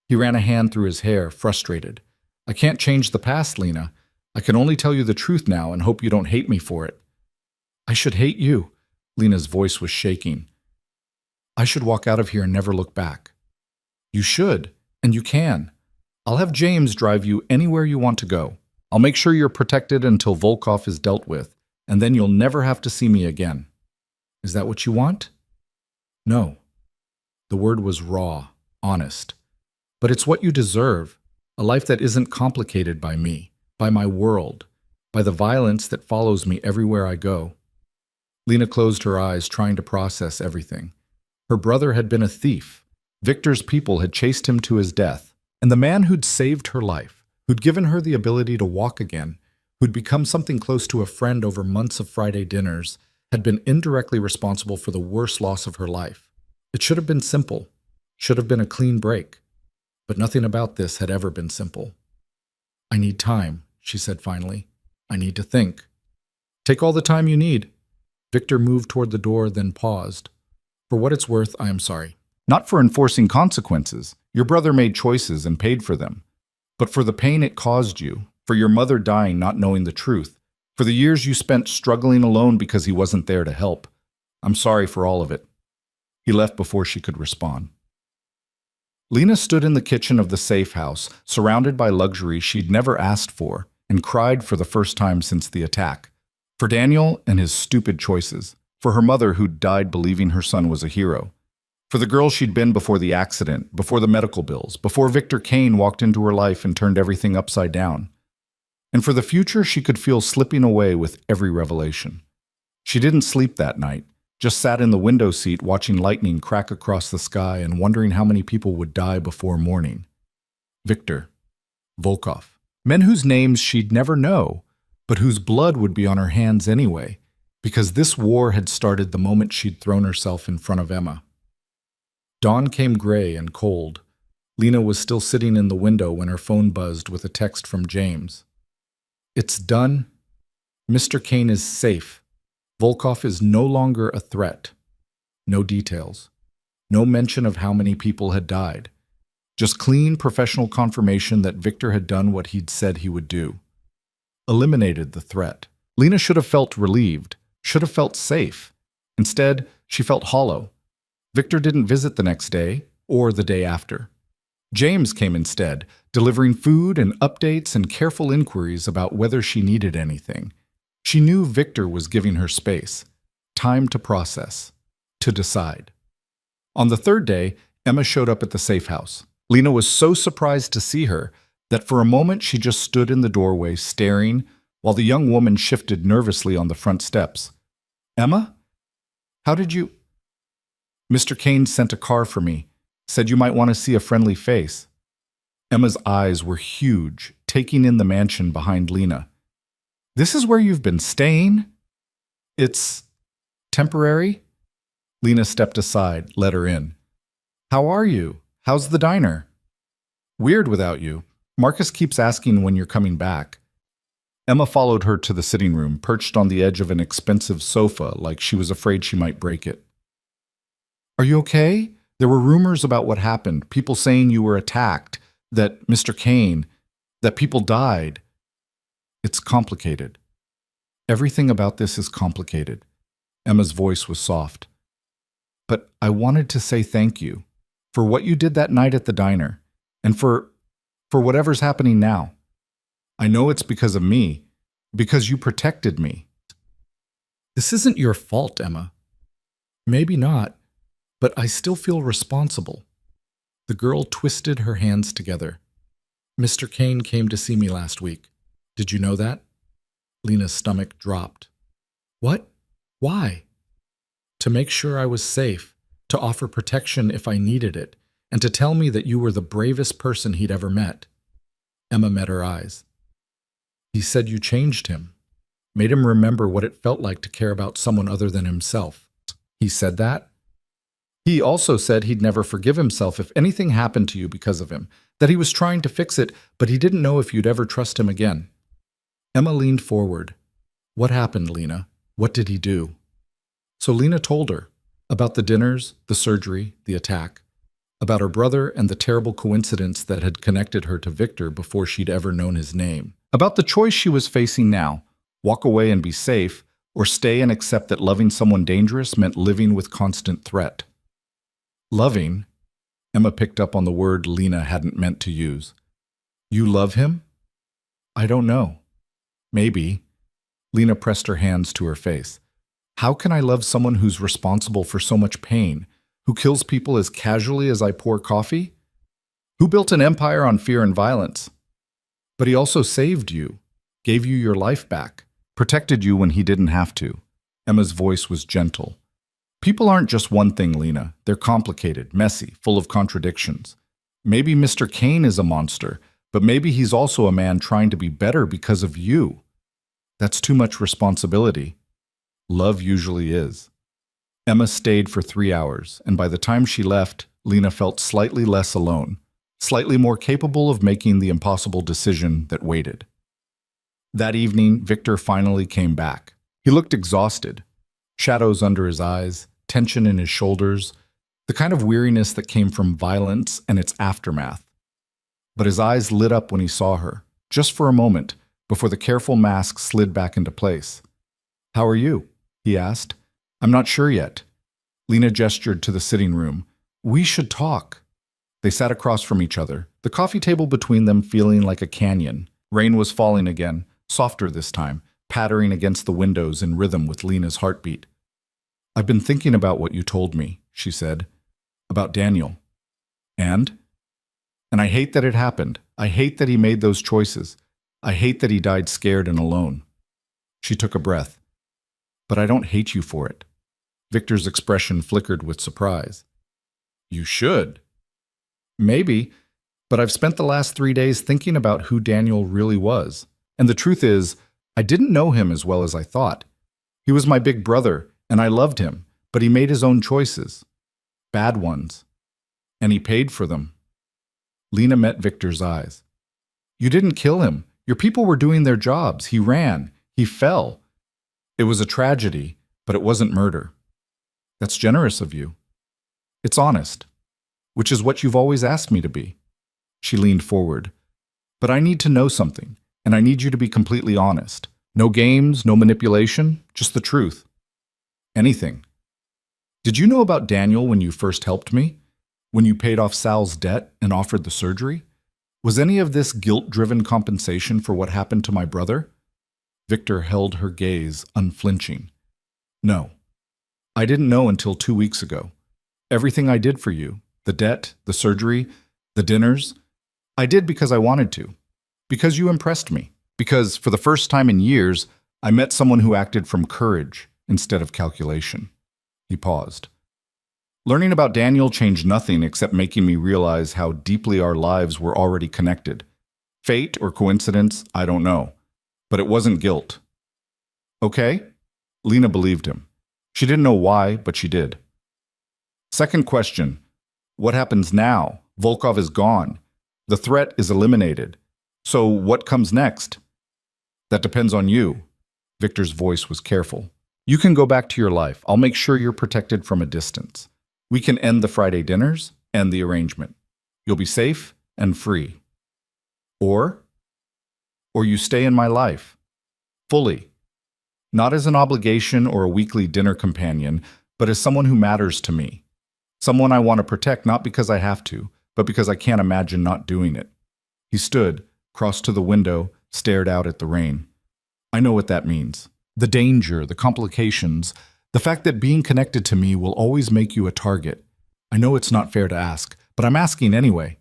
He ran a hand through his hair, frustrated. I can't change the past, Lena. I can only tell you the truth now and hope you don't hate me for it. I should hate you. Lena's voice was shaking. I should walk out of here and never look back. You should, and you can. I'll have James drive you anywhere you want to go. I'll make sure you're protected until Volkov is dealt with, and then you'll never have to see me again. Is that what you want? No. The word was raw, honest. But it's what you deserve, a life that isn't complicated by me, by my world, by the violence that follows me everywhere I go. Lena closed her eyes, trying to process everything. Her brother had been a thief. Victor's people had chased him to his death. And the man who'd saved her life, who'd given her the ability to walk again, who'd become something close to a friend over months of Friday dinners, had been indirectly responsible for the worst loss of her life. It should have been simple, should have been a clean break. But nothing about this had ever been simple. I need time, she said finally. I need to think. Take all the time you need. Victor moved toward the door, then paused. For what it's worth, I am sorry. Not for enforcing consequences. Your brother made choices and paid for them. But for the pain it caused you, for your mother dying not knowing the truth, for the years you spent struggling alone because he wasn't there to help. I'm sorry for all of it. He left before she could respond. Lena stood in the kitchen of the safe house, surrounded by luxury she'd never asked for, and cried for the first time since the attack. For Daniel and his stupid choices. For her mother who'd died believing her son was a hero. For the girl she'd been before the accident, before the medical bills, before Victor Kane walked into her life and turned everything upside down. And for the future she could feel slipping away with every revelation. She didn't sleep that night, just sat in the window seat watching lightning crack across the sky and wondering how many people would die before morning. Victor, Volkov, men whose names she'd never know, but whose blood would be on her hands anyway, because this war had started the moment she'd thrown herself in front of Emma. Dawn came gray and cold. Lena was still sitting in the window when her phone buzzed with a text from James. It's done. Mr. Kane is safe. Volkov is no longer a threat. No details. No mention of how many people had died. Just clean professional confirmation that Victor had done what he'd said he would do. Eliminated the threat. Lena should have felt relieved, should have felt safe. Instead, she felt hollow. Victor didn't visit the next day or the day after. James came instead, delivering food and updates and careful inquiries about whether she needed anything. She knew Victor was giving her space, time to process, to decide. On the third day, Emma showed up at the safe house. Lena was so surprised to see her that for a moment she just stood in the doorway staring while the young woman shifted nervously on the front steps. Emma? How did you... Mr. Kane sent a car for me, said you might want to see a friendly face. Emma's eyes were huge, taking in the mansion behind Lena. This is where you've been staying? It's temporary? Lena stepped aside, let her in. How are you? How's the diner? Weird without you. Marcus keeps asking when you're coming back. Emma followed her to the sitting room, perched on the edge of an expensive sofa like she was afraid she might break it. Are you okay? There were rumors about what happened, people saying you were attacked, that Mr. Kane, that people died. It's complicated. Everything about this is complicated. Emma's voice was soft. But I wanted to say thank you for what you did that night at the diner, and for whatever's happening now. I know it's because of me, because you protected me. This isn't your fault, Emma. Maybe not, but I still feel responsible. The girl twisted her hands together. Mr. Kane came to see me last week. Did you know that? Lena's stomach dropped. What? Why? To make sure I was safe, to offer protection if I needed it, and to tell me that you were the bravest person he'd ever met. Emma met her eyes. He said you changed him, made him remember what it felt like to care about someone other than himself. He said that? He also said he'd never forgive himself if anything happened to you because of him, that he was trying to fix it, but he didn't know if you'd ever trust him again. Emma leaned forward. What happened, Lena? What did he do? So Lena told her about the dinners, the surgery, the attack, about her brother and the terrible coincidence that had connected her to Victor before she'd ever known his name, about the choice she was facing now, walk away and be safe, or stay and accept that loving someone dangerous meant living with constant threat. Loving? Emma picked up on the word Lena hadn't meant to use. You love him? I don't know. Maybe. Lena pressed her hands to her face. How can I love someone who's responsible for so much pain, who kills people as casually as I pour coffee? Who built an empire on fear and violence? But he also saved you, gave you your life back, protected you when he didn't have to. Emma's voice was gentle. People aren't just one thing, Lena. They're complicated, messy, full of contradictions. Maybe Mr. Kane is a monster, but maybe he's also a man trying to be better because of you. That's too much responsibility. Love usually is. Emma stayed for 3 hours, and by the time she left, Lena felt slightly less alone, slightly more capable of making the impossible decision that waited. That evening, Victor finally came back. He looked exhausted. Shadows under his eyes, tension in his shoulders, the kind of weariness that came from violence and its aftermath. But his eyes lit up when he saw her, just for a moment, before the careful mask slid back into place. "How are you?" he asked. "I'm not sure yet." Lena gestured to the sitting room. "We should talk." They sat across from each other, the coffee table between them feeling like a canyon. Rain was falling again, softer this time, pattering against the windows in rhythm with Lena's heartbeat. "I've been thinking about what you told me," she said. "About Daniel." And I hate that it happened. I hate that he made those choices. I hate that he died scared and alone." She took a breath. "But I don't hate you for it." Victor's expression flickered with surprise. "You should." "Maybe, but I've spent the last 3 days thinking about who Daniel really was. And the truth is, I didn't know him as well as I thought. He was my big brother, and I loved him, but he made his own choices. Bad ones. And he paid for them." Lena met Victor's eyes. "You didn't kill him. Your people were doing their jobs. He ran. He fell. It was a tragedy, but it wasn't murder." "That's generous of you." "It's honest, which is what you've always asked me to be." She leaned forward. "But I need to know something, and I need you to be completely honest. No games, no manipulation, just the truth. Anything. Did you know about Daniel when you first helped me? When you paid off Sal's debt and offered the surgery? Was any of this guilt-driven compensation for what happened to my brother?" Victor held her gaze, unflinching. "No. I didn't know until 2 weeks ago. Everything I did for you, the debt, the surgery, the dinners, I did because I wanted to. Because you impressed me. Because, for the first time in years, I met someone who acted from courage instead of calculation." He paused. "Learning about Daniel changed nothing except making me realize how deeply our lives were already connected. Fate or coincidence, I don't know. But it wasn't guilt." "Okay?" Lena believed him. She didn't know why, but she did. "Second question. What happens now? Volkov is gone. The threat is eliminated. So what comes next?" "That depends on you." Victor's voice was careful. "You can go back to your life. I'll make sure you're protected from a distance. We can end the Friday dinners and the arrangement. You'll be safe and free. Or you stay in my life. Fully. Not as an obligation or a weekly dinner companion, but as someone who matters to me. Someone I want to protect not because I have to, but because I can't imagine not doing it." He stood, crossed to the window, stared out at the rain. "I know what that means. The danger, the complications, the fact that being connected to me will always make you a target. I know it's not fair to ask, but I'm asking anyway."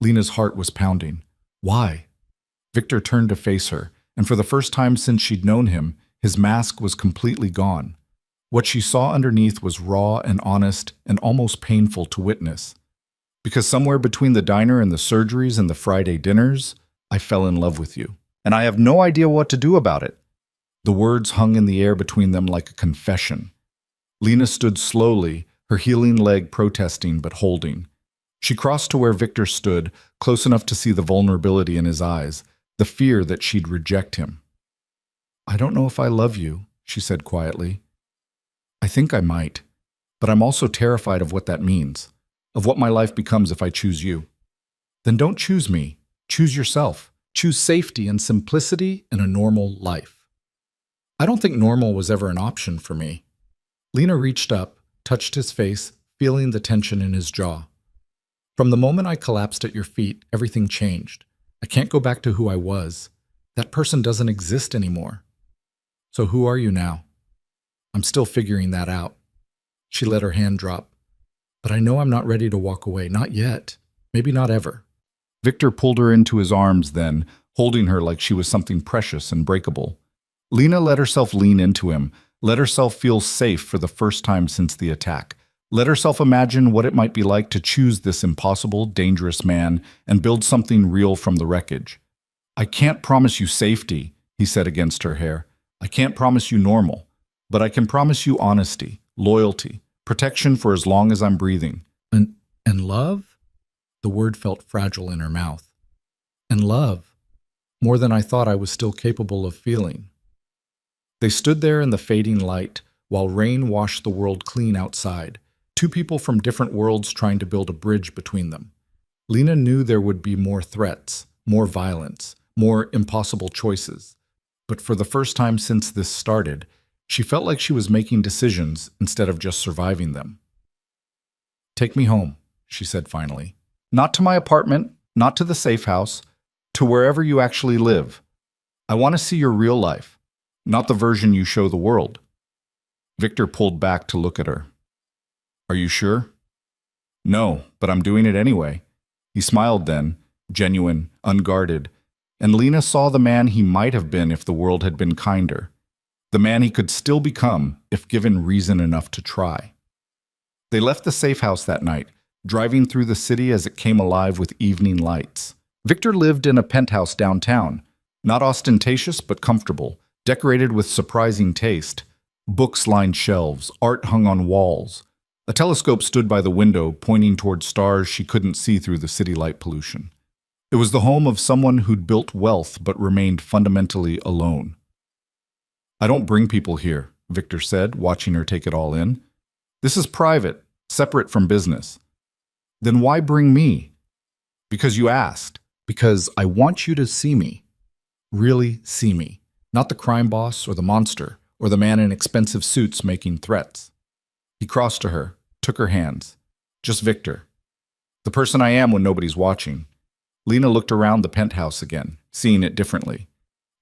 Lena's heart was pounding. "Why?" Victor turned to face her, and for the first time since she'd known him, his mask was completely gone. What she saw underneath was raw and honest and almost painful to witness. "Because somewhere between the diner and the surgeries and the Friday dinners, I fell in love with you. And I have no idea what to do about it." The words hung in the air between them like a confession. Lena stood slowly, her healing leg protesting but holding. She crossed to where Victor stood, close enough to see the vulnerability in his eyes, the fear that she'd reject him. "I don't know if I love you," she said quietly. "I think I might, but I'm also terrified of what that means, of what my life becomes if I choose you." "Then don't choose me. Choose yourself. Choose safety and simplicity in a normal life." "I don't think normal was ever an option for me." Lena reached up, touched his face, feeling the tension in his jaw. "From the moment I collapsed at your feet, everything changed. I can't go back to who I was. That person doesn't exist anymore." "So who are you now?" "I'm still figuring that out." She let her hand drop. "But I know I'm not ready to walk away. Not yet. Maybe not ever." Victor pulled her into his arms then, holding her like she was something precious and breakable. Lena let herself lean into him, let herself feel safe for the first time since the attack. Let herself imagine what it might be like to choose this impossible, dangerous man and build something real from the wreckage. "I can't promise you safety," he said against her hair. "I can't promise you normal, but I can promise you honesty, loyalty, protection for as long as I'm breathing." And love? The word felt fragile in her mouth. "And love. More than I thought I was still capable of feeling." They stood there in the fading light, while rain washed the world clean outside, two people from different worlds trying to build a bridge between them. Lena knew there would be more threats, more violence, more impossible choices. But for the first time since this started, she felt like she was making decisions instead of just surviving them. "Take me home," she said finally. "Not to my apartment, not to the safe house, to wherever you actually live. I want to see your real life, not the version you show the world." Victor pulled back to look at her. "Are you sure?" "No, but I'm doing it anyway." He smiled then, genuine, unguarded, and Lena saw the man he might have been if the world had been kinder. The man he could still become if given reason enough to try. They left the safe house that night, driving through the city as it came alive with evening lights. Victor lived in a penthouse downtown, not ostentatious but comfortable, decorated with surprising taste. Books lined shelves, art hung on walls. A telescope stood by the window, pointing toward stars she couldn't see through the city light pollution. It was the home of someone who'd built wealth but remained fundamentally alone. "I don't bring people here," Victor said, watching her take it all in. "This is private, separate from business." "Then why bring me?" "Because you asked. Because I want you to see me. Really see me. Not the crime boss or the monster or the man in expensive suits making threats." He crossed to her, took her hands. "Just Victor. The person I am when nobody's watching." Lena looked around the penthouse again, seeing it differently.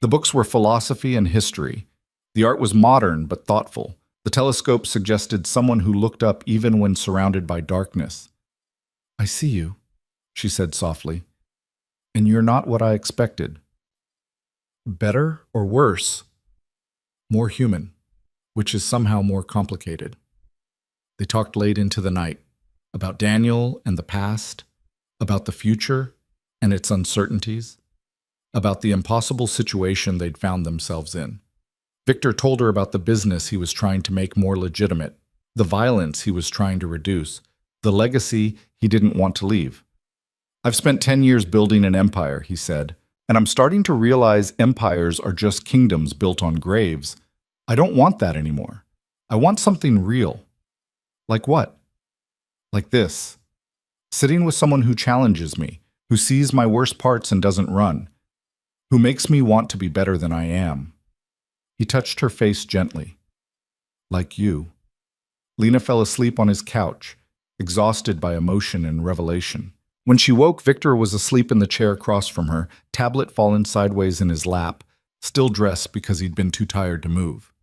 The books were philosophy and history. The art was modern but thoughtful. The telescope suggested someone who looked up even when surrounded by darkness. "I see you," she said softly. "And you're not what I expected." "Better or worse?" "More human, which is somehow more complicated." They talked late into the night, about Daniel and the past, about the future and its uncertainties, about the impossible situation they'd found themselves in. Victor told her about the business he was trying to make more legitimate, the violence he was trying to reduce, the legacy he didn't want to leave. "I've spent 10 years building an empire," he said, "and I'm starting to realize empires are just kingdoms built on graves. I don't want that anymore. I want something real." "Like what?" "Like this. Sitting with someone who challenges me, who sees my worst parts and doesn't run, who makes me want to be better than I am." He touched her face gently. "Like you." Lena fell asleep on his couch, exhausted by emotion and revelation. When she woke, Victor was asleep in the chair across from her, tablet fallen sideways in his lap, still dressed because he'd been too tired to move.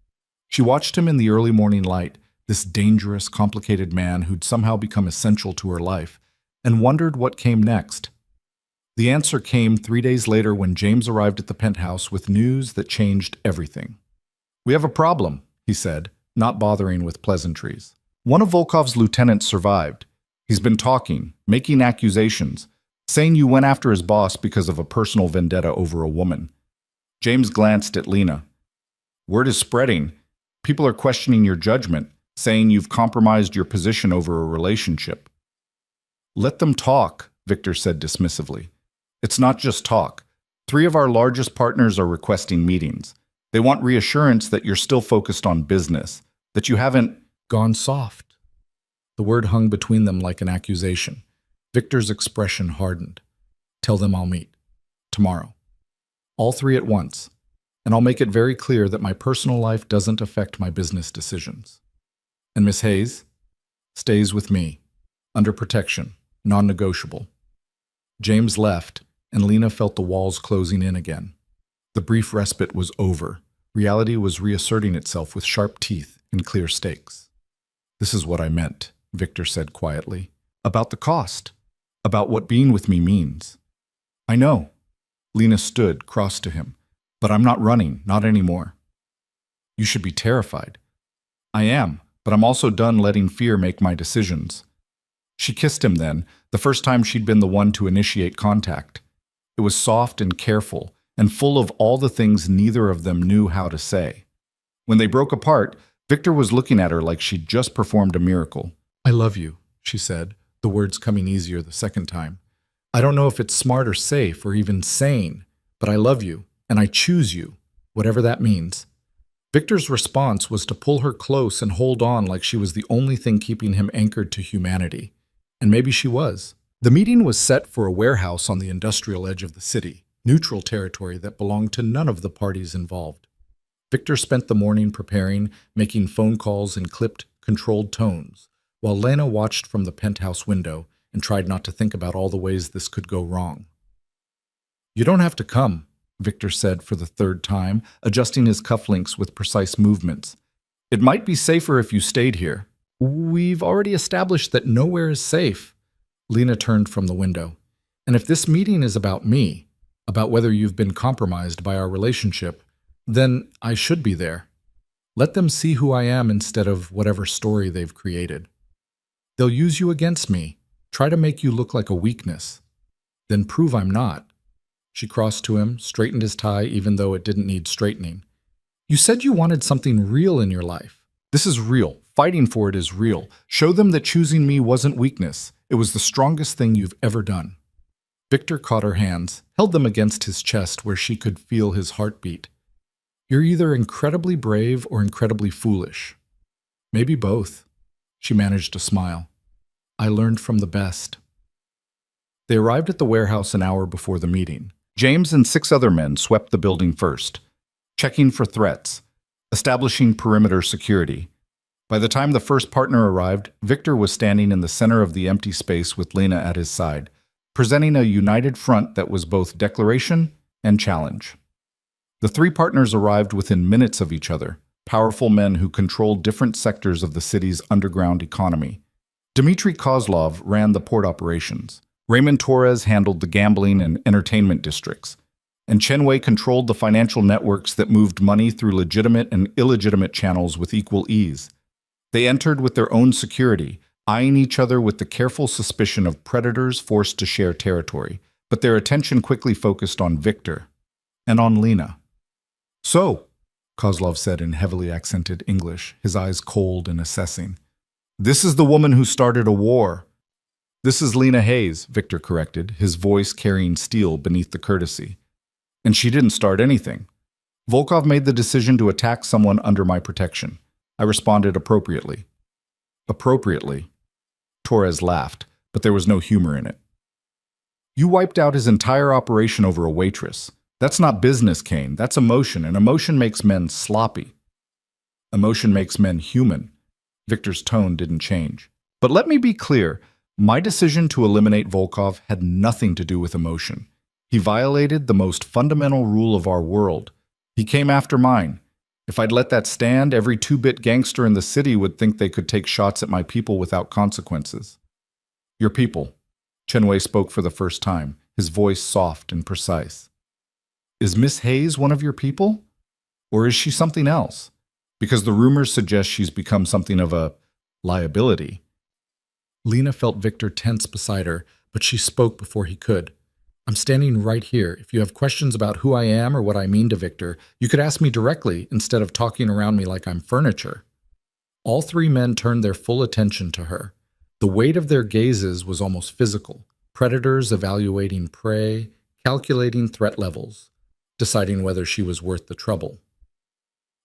She watched him in the early morning light, this dangerous, complicated man who'd somehow become essential to her life, and wondered what came next. The answer came 3 days later when James arrived at the penthouse with news that changed everything. "We have a problem," he said, not bothering with pleasantries. "One of Volkov's lieutenants survived. He's been talking, making accusations, saying you went after his boss because of a personal vendetta over a woman." James glanced at Lena. "Word is spreading. People are questioning your judgment, saying you've compromised your position over a relationship." "Let them talk," Victor said dismissively. "It's not just talk. 3 of our largest partners are requesting meetings. They want reassurance that you're still focused on business, that you haven't gone soft." The word hung between them like an accusation. Victor's expression hardened. "Tell them I'll meet. Tomorrow. All 3 at once. And I'll make it very clear that my personal life doesn't affect my business decisions. And Miss Hayes stays with me, under protection, non-negotiable." James left, and Lena felt the walls closing in again. The brief respite was over. Reality was reasserting itself with sharp teeth and clear stakes. "This is what I meant," Victor said quietly. "About the cost. About what being with me means." "I know." Lena stood, cross to him. "But I'm not running, not anymore." "You should be terrified." "I am, but I'm also done letting fear make my decisions." She kissed him then, the first time she'd been the one to initiate contact. It was soft and careful, and full of all the things neither of them knew how to say. When they broke apart, Victor was looking at her like she'd just performed a miracle. "I love you," she said, the words coming easier the second time. "I don't know if it's smart or safe or even sane, but I love you, and I choose you, whatever that means." Victor's response was to pull her close and hold on like she was the only thing keeping him anchored to humanity. And maybe she was. The meeting was set for a warehouse on the industrial edge of the city, neutral territory that belonged to none of the parties involved. Victor spent the morning preparing, making phone calls in clipped, controlled tones, while Lena watched from the penthouse window and tried not to think about all the ways this could go wrong. "You don't have to come," Victor said for the third time, adjusting his cufflinks with precise movements. "It might be safer if you stayed here." "We've already established that nowhere is safe." Lena turned from the window. "And if this meeting is about me, about whether you've been compromised by our relationship, then I should be there. Let them see who I am instead of whatever story they've created. They'll use you against me, try to make you look like a weakness. Then prove I'm not." She crossed to him, straightened his tie even though it didn't need straightening. "You said you wanted something real in your life. This is real. Fighting for it is real. Show them that choosing me wasn't weakness. It was the strongest thing you've ever done." Victor caught her hands, held them against his chest where she could feel his heartbeat. "You're either incredibly brave or incredibly foolish. Maybe both." She managed to smile. "I learned from the best." They arrived at the warehouse an hour before the meeting. James and 6 other men swept the building first, checking for threats, establishing perimeter security. By the time the first partner arrived, Victor was standing in the center of the empty space with Lena at his side, presenting a united front that was both declaration and challenge. The 3 partners arrived within minutes of each other, powerful men who controlled different sectors of the city's underground economy. Dmitry Kozlov ran the port operations. Raymond Torres handled the gambling and entertainment districts, and Chen Wei controlled the financial networks that moved money through legitimate and illegitimate channels with equal ease. They entered with their own security, eyeing each other with the careful suspicion of predators forced to share territory, but their attention quickly focused on Victor and on Lena. "So," Kozlov said in heavily accented English, his eyes cold and assessing, "this is the woman who started a war." "This is Lena Hayes," Victor corrected, his voice carrying steel beneath the courtesy. "And she didn't start anything. Volkov made the decision to attack someone under my protection. I responded appropriately." "Appropriately?" Torres laughed, but there was no humor in it. "You wiped out his entire operation over a waitress. That's not business, Kane. That's emotion, and emotion makes men sloppy." "Emotion makes men human." Victor's tone didn't change. "But let me be clear. My decision to eliminate Volkov had nothing to do with emotion. He violated the most fundamental rule of our world. He came after mine. If I'd let that stand, every 2-bit gangster in the city would think they could take shots at my people without consequences." "Your people." Chen Wei spoke for the first time, his voice soft and precise. "Is Miss Hayes one of your people? Or is she something else? Because the rumors suggest she's become something of a liability." Lena felt Victor tense beside her, but she spoke before he could. "I'm standing right here. If you have questions about who I am or what I mean to Victor, you could ask me directly instead of talking around me like I'm furniture." All 3 men turned their full attention to her. The weight of their gazes was almost physical. Predators evaluating prey, calculating threat levels, deciding whether she was worth the trouble.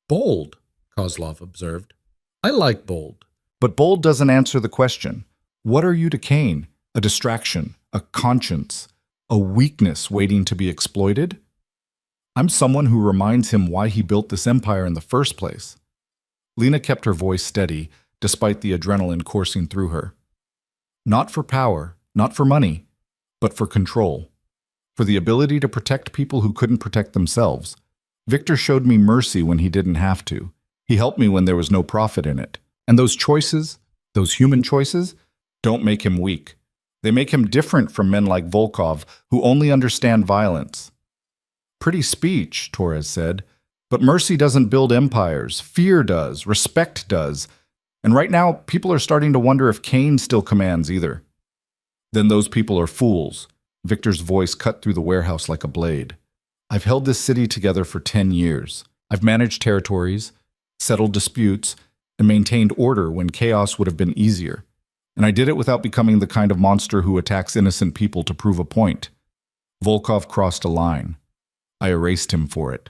"Bold," Kozlov observed. "I like bold." "But bold doesn't answer the question. What are you to Kane? A distraction, a conscience, a weakness waiting to be exploited? I'm someone who reminds him why he built this empire in the first place." Lena kept her voice steady, despite the adrenaline coursing through her. "Not for power, not for money, but for control. For the ability to protect people who couldn't protect themselves. Victor showed me mercy when he didn't have to. He helped me when there was no profit in it. And those choices, those human choices, don't make him weak. They make him different from men like Volkov, who only understand violence." "Pretty speech," Torres said. "But mercy doesn't build empires. Fear does. Respect does. And right now, people are starting to wonder if Kane still commands either." "Then those people are fools." Victor's voice cut through the warehouse like a blade. "I've held this city together for 10 years. I've managed territories, settled disputes, and maintained order when chaos would have been easier. And I did it without becoming the kind of monster who attacks innocent people to prove a point. Volkov crossed a line. I erased him for it.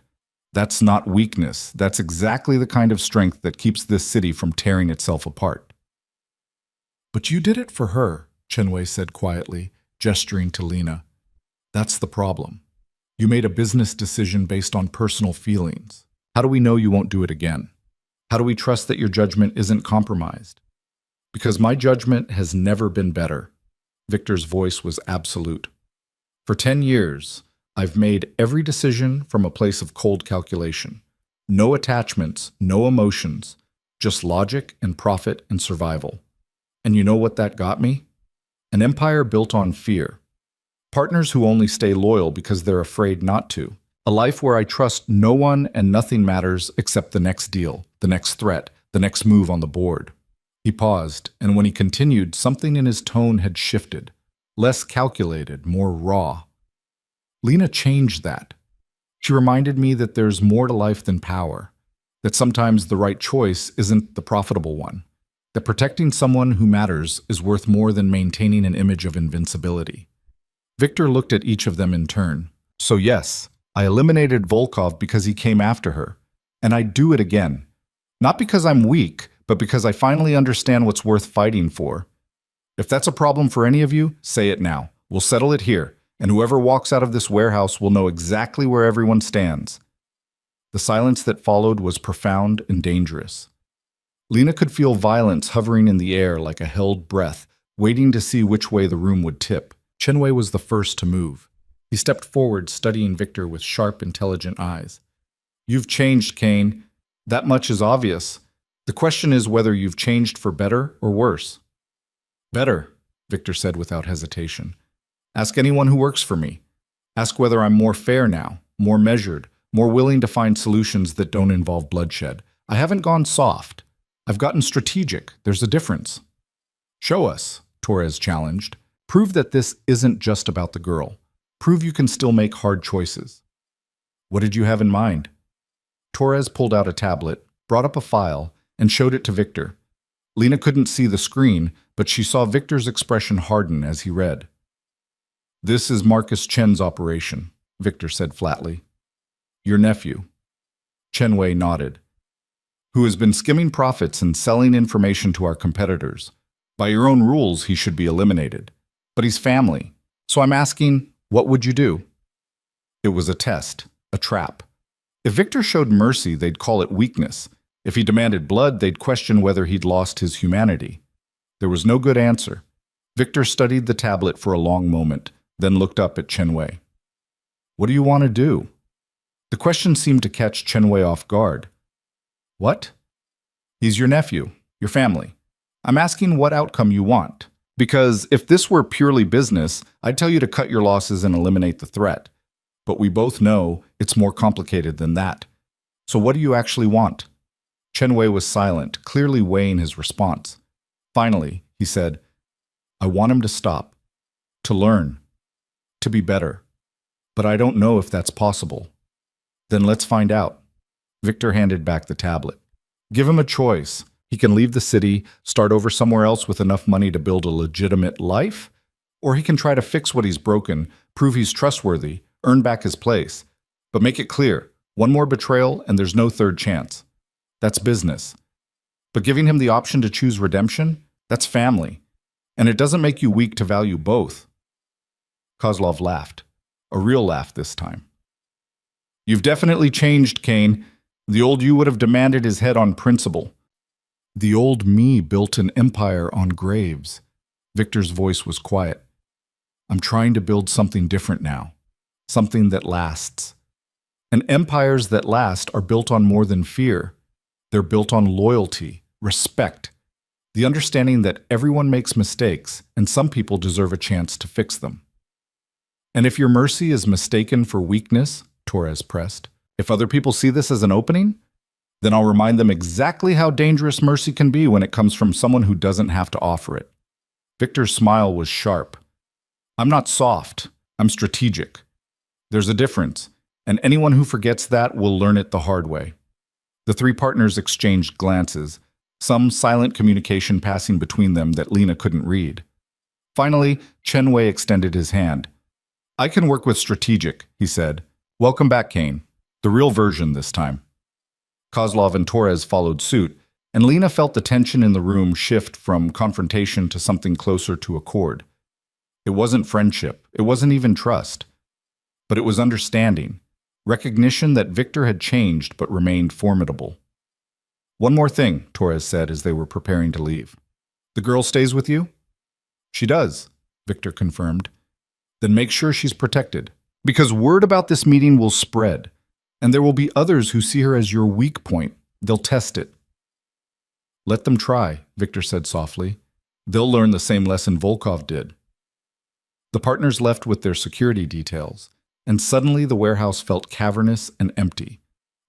That's not weakness. That's exactly the kind of strength that keeps this city from tearing itself apart. But you did it for her, Chenwei said quietly, gesturing to Lena. That's the problem. You made a business decision based on personal feelings. How do we know you won't do it again? How do we trust that your judgment isn't compromised? Because my judgment has never been better. Victor's voice was absolute. For 10 years, I've made every decision from a place of cold calculation. No attachments, no emotions, just logic and profit and survival. And you know what that got me? An empire built on fear. Partners who only stay loyal because they're afraid not to. A life where I trust no one and nothing matters except the next deal, the next threat, the next move on the board. He paused, and when he continued, something in his tone had shifted. Less calculated, more raw. Lena changed that. She reminded me that there's more to life than power, that sometimes the right choice isn't the profitable one, that protecting someone who matters is worth more than maintaining an image of invincibility. Victor looked at each of them in turn. So yes, I eliminated Volkov because he came after her, and I'd do it again. Not because I'm weak, but because I finally understand what's worth fighting for. If that's a problem for any of you, say it now. We'll settle it here, and whoever walks out of this warehouse will know exactly where everyone stands. The silence that followed was profound and dangerous. Lena could feel violence hovering in the air like a held breath, waiting to see which way the room would tip. Chenwei was the first to move. He stepped forward, studying Victor with sharp, intelligent eyes. You've changed, Kane. That much is obvious. The question is whether you've changed for better or worse. Better, Victor said without hesitation. Ask anyone who works for me. Ask whether I'm more fair now, more measured, more willing to find solutions that don't involve bloodshed. I haven't gone soft. I've gotten strategic. There's a difference. Show us, Torres challenged. Prove that this isn't just about the girl. Prove you can still make hard choices. What did you have in mind? Torres pulled out a tablet, brought up a file, and showed it to Victor. Lena couldn't see the screen, but she saw Victor's expression harden as he read. This is Marcus Chen's operation, Victor said flatly. Your nephew. Chenwei nodded. Who has been skimming profits and selling information to our competitors. By your own rules, he should be eliminated. But he's family. So I'm asking, what would you do? It was a test, a trap. If Victor showed mercy, they'd call it weakness. If he demanded blood, they'd question whether he'd lost his humanity. There was no good answer. Victor studied the tablet for a long moment, then looked up at Chenwei. What do you want to do? The question seemed to catch Chenwei off guard. What? He's your nephew, your family. I'm asking what outcome you want. Because if this were purely business, I'd tell you to cut your losses and eliminate the threat. But we both know it's more complicated than that. So what do you actually want? Chenwei was silent, clearly weighing his response. Finally, he said, I want him to stop, to learn, to be better. But I don't know if that's possible. Then let's find out. Victor handed back the tablet. Give him a choice. He can leave the city, start over somewhere else with enough money to build a legitimate life, or he can try to fix what he's broken, prove he's trustworthy, earn back his place. But make it clear, one more betrayal and there's no third chance. That's business. But giving him the option to choose redemption, that's family. And it doesn't make you weak to value both. Kozlov laughed. A real laugh this time. You've definitely changed, Kane. The old you would have demanded his head on principle. The old me built an empire on graves. Victor's voice was quiet. I'm trying to build something different now. Something that lasts. And empires that last are built on more than fear. They're built on loyalty, respect, the understanding that everyone makes mistakes and some people deserve a chance to fix them. And if your mercy is mistaken for weakness, Torres pressed, if other people see this as an opening, then I'll remind them exactly how dangerous mercy can be when it comes from someone who doesn't have to offer it. Victor's smile was sharp. I'm not soft. I'm strategic. There's a difference, and anyone who forgets that will learn it the hard way. The three partners exchanged glances, some silent communication passing between them that Lena couldn't read. Finally, Chenwei extended his hand. I can work with strategic, he said. Welcome back, Kane. The real version this time. Kozlov and Torres followed suit, and Lena felt the tension in the room shift from confrontation to something closer to accord. It wasn't friendship, it wasn't even trust, but it was understanding, recognition that Victor had changed but remained formidable. "One more thing," Torres said as they were preparing to leave. "The girl stays with you?" "She does," Victor confirmed. "Then make sure she's protected, because word about this meeting will spread, and there will be others who see her as your weak point. They'll test it." "Let them try," Victor said softly. "They'll learn the same lesson Volkov did." The partners left with their security details, and suddenly the warehouse felt cavernous and empty.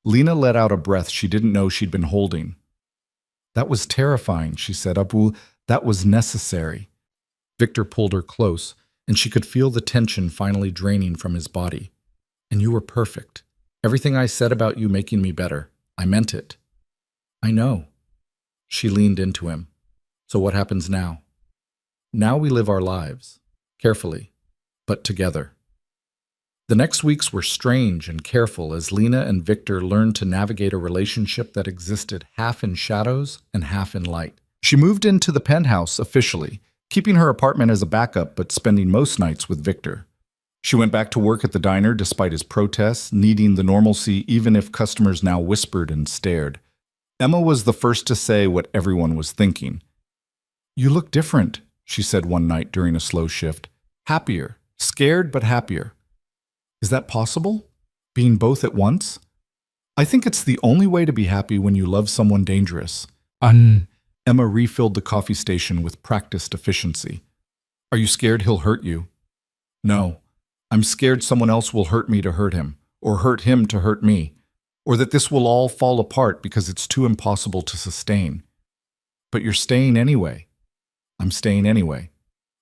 Lena let out a breath she didn't know she'd been holding. "That was terrifying," she said. "Abu, that was necessary." Victor pulled her close, and she could feel the tension finally draining from his body. "And you were perfect. Everything I said about you making me better, I meant it." "I know." She leaned into him. "So what happens now?" "Now we live our lives. Carefully, but together." The next weeks were strange and careful as Lena and Victor learned to navigate a relationship that existed half in shadows and half in light. She moved into the penthouse officially, keeping her apartment as a backup but spending most nights with Victor. She went back to work at the diner despite his protests, needing the normalcy even if customers now whispered and stared. Emma was the first to say what everyone was thinking. "You look different," she said one night during a slow shift. "Happier. Scared but happier." "Is that possible? Being both at once?" "I think it's the only way to be happy when you love someone dangerous." Emma refilled the coffee station with practiced efficiency. "Are you scared he'll hurt you?" "No. I'm scared someone else will hurt me to hurt him, or hurt him to hurt me, or that this will all fall apart because it's too impossible to sustain." "But you're staying anyway." "I'm staying anyway."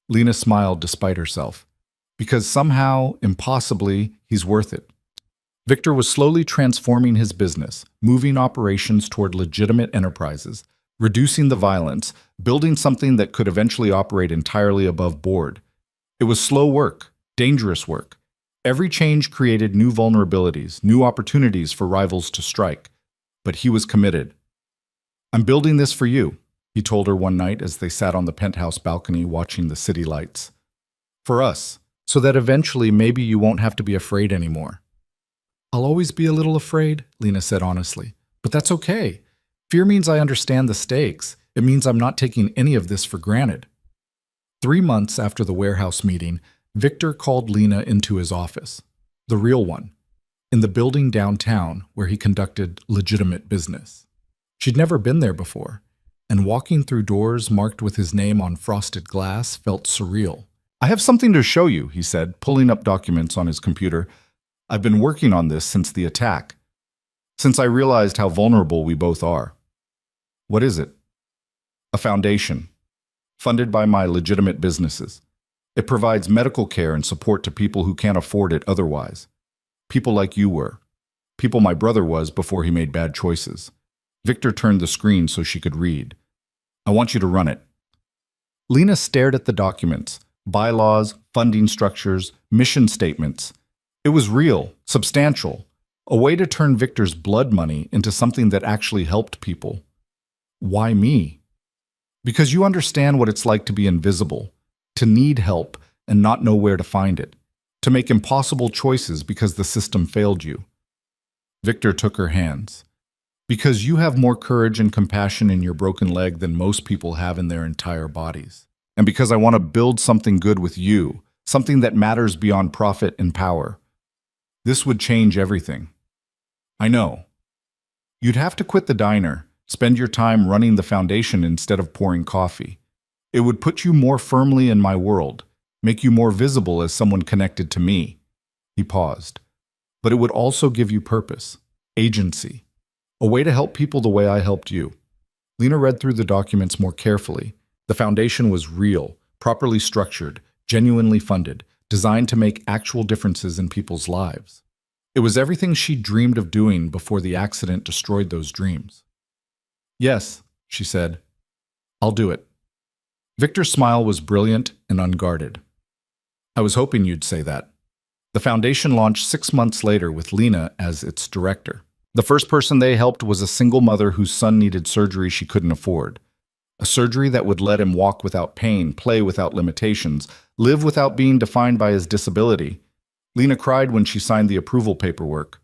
Lena smiled despite herself. "Because somehow, impossibly, he's worth it." Victor was slowly transforming his business, moving operations toward legitimate enterprises, reducing the violence, building something that could eventually operate entirely above board. It was slow work, dangerous work. Every change created new vulnerabilities, new opportunities for rivals to strike. But he was committed. "I'm building this for you," he told her one night as they sat on the penthouse balcony watching the city lights. "For us, so that eventually maybe you won't have to be afraid anymore." "I'll always be a little afraid," Lena said honestly. "But that's okay. Fear means I understand the stakes. It means I'm not taking any of this for granted." 3 months after the warehouse meeting, Victor called Lena into his office, the real one, in the building downtown where he conducted legitimate business. She'd never been there before, and walking through doors marked with his name on frosted glass felt surreal. "I have something to show you," he said, pulling up documents on his computer. "I've been working on this since the attack, since I realized how vulnerable we both are." "What is it?" "A foundation, funded by my legitimate businesses. It provides medical care and support to people who can't afford it otherwise. People like you were. People my brother was before he made bad choices." Victor turned the screen so she could read. "I want you to run it." Lena stared at the documents, bylaws, funding structures, mission statements. It was real, substantial, a way to turn Victor's blood money into something that actually helped people. "Why me?" "Because you understand what it's like to be invisible, to need help and not know where to find it, to make impossible choices because the system failed you." Victor took her hands. "Because you have more courage and compassion in your broken leg than most people have in their entire bodies. And because I want to build something good with you, something that matters beyond profit and power. This would change everything." "I know. You'd have to quit the diner, spend your time running the foundation instead of pouring coffee. It would put you more firmly in my world, make you more visible as someone connected to me." He paused. "But it would also give you purpose, agency, a way to help people the way I helped you." Lena read through the documents more carefully. The foundation was real, properly structured, genuinely funded, designed to make actual differences in people's lives. It was everything she dreamed of doing before the accident destroyed those dreams. "Yes," she said. "I'll do it." Victor's smile was brilliant and unguarded. "I was hoping you'd say that." The foundation launched 6 months later with Lena as its director. The first person they helped was a single mother whose son needed surgery she couldn't afford. A surgery that would let him walk without pain, play without limitations, live without being defined by his disability. Lena cried when she signed the approval paperwork.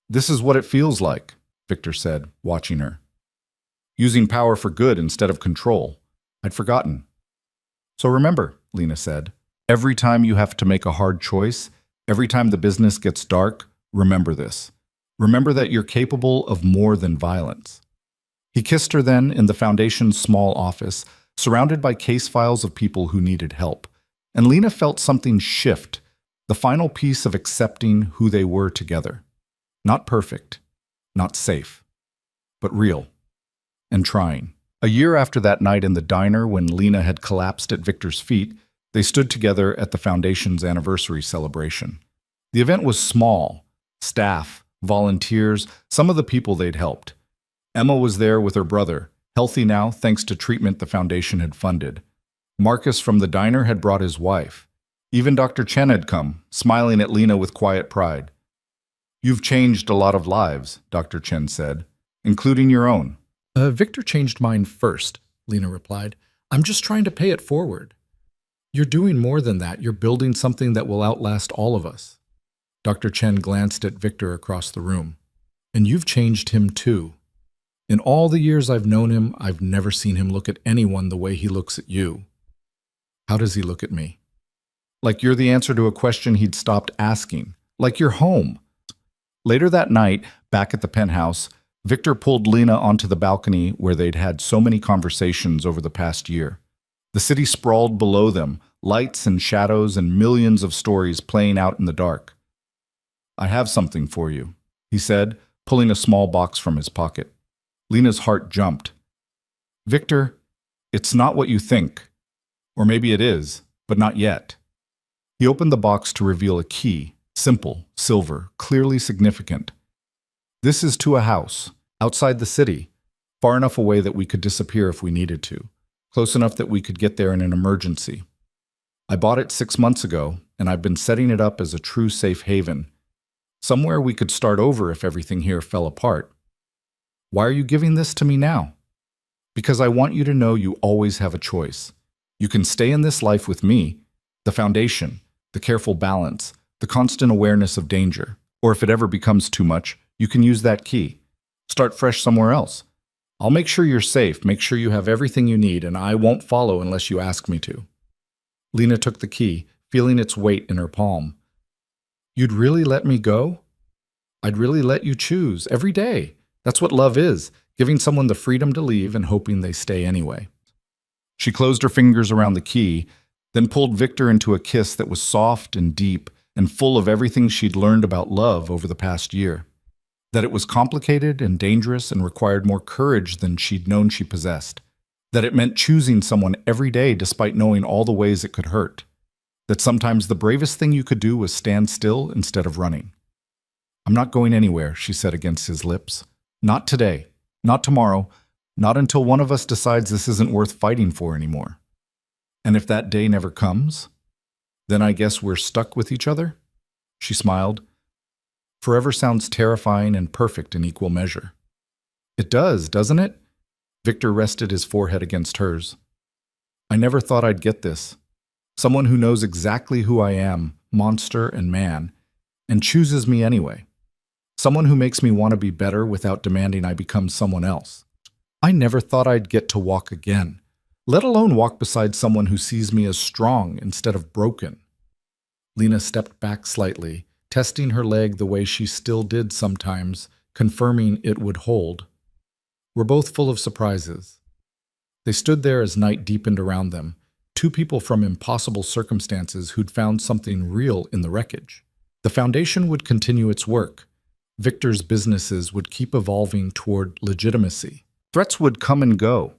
"This is what it feels like," Victor said, watching her. "Using power for good instead of control. I'd forgotten." "So remember," Lena said, "every time you have to make a hard choice, every time the business gets dark, remember this. Remember that you're capable of more than violence." He kissed her then in the foundation's small office, surrounded by case files of people who needed help. And Lena felt something shift, the final piece of accepting who they were together. Not perfect, not safe, but real, and trying. A year after that night in the diner when Lena had collapsed at Victor's feet, they stood together at the foundation's anniversary celebration. The event was small: staff, volunteers, some of the people they'd helped. Emma was there with her brother, healthy now thanks to treatment the foundation had funded. Marcus from the diner had brought his wife. Even Dr. Chen had come, smiling at Lena with quiet pride. "You've changed a lot of lives," Dr. Chen said, "including your own." Victor changed mine first," Lena replied. "I'm just trying to pay it forward." "You're doing more than that. You're building something that will outlast all of us." Dr. Chen glanced at Victor across the room. "And you've changed him too. In all the years I've known him, I've never seen him look at anyone the way he looks at you." "How does he look at me?" "Like you're the answer to a question he'd stopped asking. Like you're home." Later that night, back at the penthouse, Victor pulled Lena onto the balcony where they'd had so many conversations over the past year. The city sprawled below them, lights and shadows and millions of stories playing out in the dark. "I have something for you," he said, pulling a small box from his pocket. Lena's heart jumped. "Victor, it's not what you think. Or maybe it is, but not yet." He opened the box to reveal a key, simple, silver, clearly significant. "This is to a house, outside the city, far enough away that we could disappear if we needed to, close enough that we could get there in an emergency. I bought it 6 months ago, and I've been setting it up as a true safe haven. Somewhere we could start over if everything here fell apart. Why are you giving this to me now? Because I want you to know you always have a choice. You can stay in this life with me, the foundation, the careful balance, the constant awareness of danger. Or if it ever becomes too much, you can use that key. Start fresh somewhere else. I'll make sure you're safe, make sure you have everything you need, and I won't follow unless you ask me to." Lena took the key, feeling its weight in her palm. "You'd really let me go? I'd really let you choose, every day. That's what love is, giving someone the freedom to leave and hoping they stay anyway." She closed her fingers around the key, then pulled Victor into a kiss that was soft and deep and full of everything she'd learned about love over the past year. That it was complicated and dangerous and required more courage than she'd known she possessed. That it meant choosing someone every day despite knowing all the ways it could hurt. That sometimes the bravest thing you could do was stand still instead of running. "I'm not going anywhere," she said against his lips. "Not today, not tomorrow, not until one of us decides this isn't worth fighting for anymore. And if that day never comes, then I guess we're stuck with each other?" She smiled. "Forever sounds terrifying and perfect in equal measure." "It does, doesn't it?" Victor rested his forehead against hers. "I never thought I'd get this. Someone who knows exactly who I am, monster and man, and chooses me anyway. Someone who makes me want to be better without demanding I become someone else. I never thought I'd get to walk again, let alone walk beside someone who sees me as strong instead of broken." Lena stepped back slightly, testing her leg the way she still did sometimes, confirming it would hold. "We're both full of surprises." They stood there as night deepened around them, two people from impossible circumstances who'd found something real in the wreckage. The foundation would continue its work. Victor's businesses would keep evolving toward legitimacy. Threats would come and go.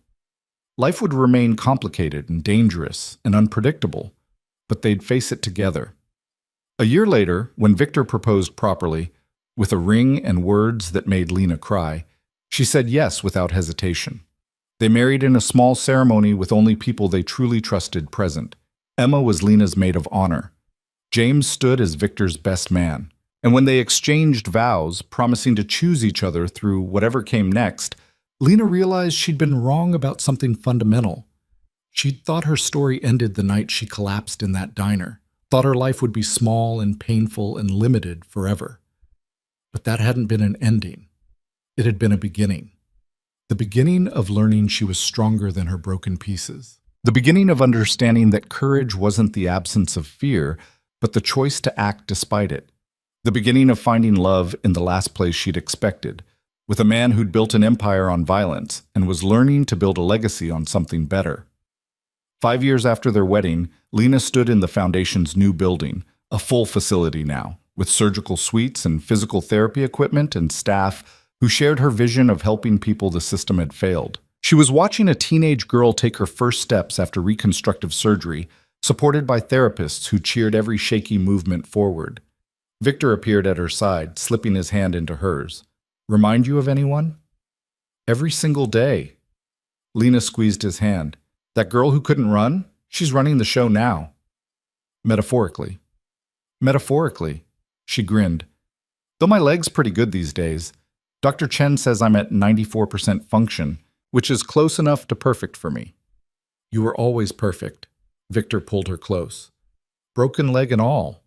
Life would remain complicated and dangerous and unpredictable, but they'd face it together. A year later, when Victor proposed properly, with a ring and words that made Lena cry, she said yes without hesitation. They married in a small ceremony with only people they truly trusted present. Emma was Lena's maid of honor. James stood as Victor's best man. And when they exchanged vows, promising to choose each other through whatever came next, Lena realized she'd been wrong about something fundamental. She'd thought her story ended the night she collapsed in that diner, thought her life would be small and painful and limited forever. But that hadn't been an ending. It had been a beginning. The beginning of learning she was stronger than her broken pieces. the beginning of understanding that courage wasn't the absence of fear, but the choice to act despite it. The beginning of finding love in the last place she'd expected, with a man who'd built an empire on violence and was learning to build a legacy on something better. 5 years after their wedding, Lena stood in the foundation's new building, a full facility now, with surgical suites and physical therapy equipment and staff who shared her vision of helping people the system had failed. She was watching a teenage girl take her first steps after reconstructive surgery, supported by therapists who cheered every shaky movement forward. Victor appeared at her side, slipping his hand into hers. "Remind you of anyone?" "Every single day." Lena squeezed his hand. "That girl who couldn't run? She's running the show now." "Metaphorically." "Metaphorically," she grinned. "Though my leg's pretty good these days. Dr. Chen says I'm at 94% function, which is close enough to perfect for me." "You were always perfect." Victor pulled her close. "Broken leg and all."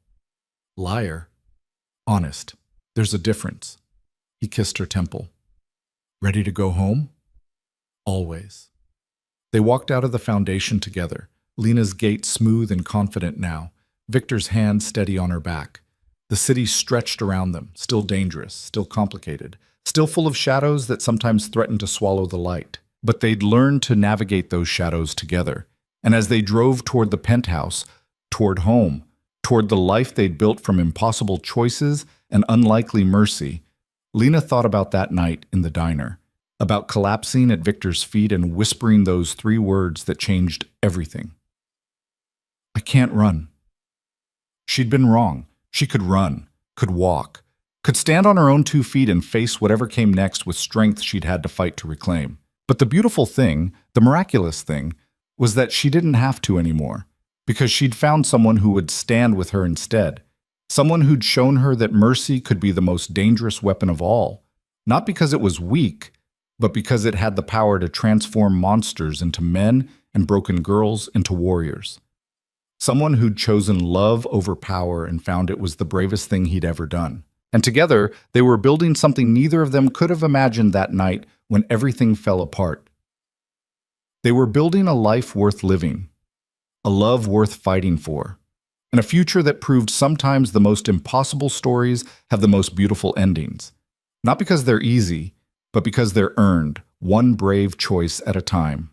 "Liar." "Honest. There's a difference." He kissed her temple. "Ready to go home?" "Always." They walked out of the foundation together, Lena's gait smooth and confident now, Victor's hand steady on her back. The city stretched around them, still dangerous, still complicated, still full of shadows that sometimes threatened to swallow the light. But they'd learned to navigate those shadows together. And as they drove toward the penthouse, toward home, toward the life they'd built from impossible choices and unlikely mercy, Lena thought about that night in the diner, about collapsing at Victor's feet and whispering those 3 words that changed everything. "I can't run." She'd been wrong. She could run, could walk, could stand on her own 2 feet and face whatever came next with strength she'd had to fight to reclaim. But the beautiful thing, the miraculous thing, was that she didn't have to anymore, because she'd found someone who would stand with her instead, someone who'd shown her that mercy could be the most dangerous weapon of all, not because it was weak, but because it had the power to transform monsters into men and broken girls into warriors. Someone who'd chosen love over power and found it was the bravest thing he'd ever done. And together, they were building something neither of them could have imagined that night when everything fell apart. They were building a life worth living, a love worth fighting for, and a future that proved sometimes the most impossible stories have the most beautiful endings. Not because they're easy, but because they're earned, one brave choice at a time.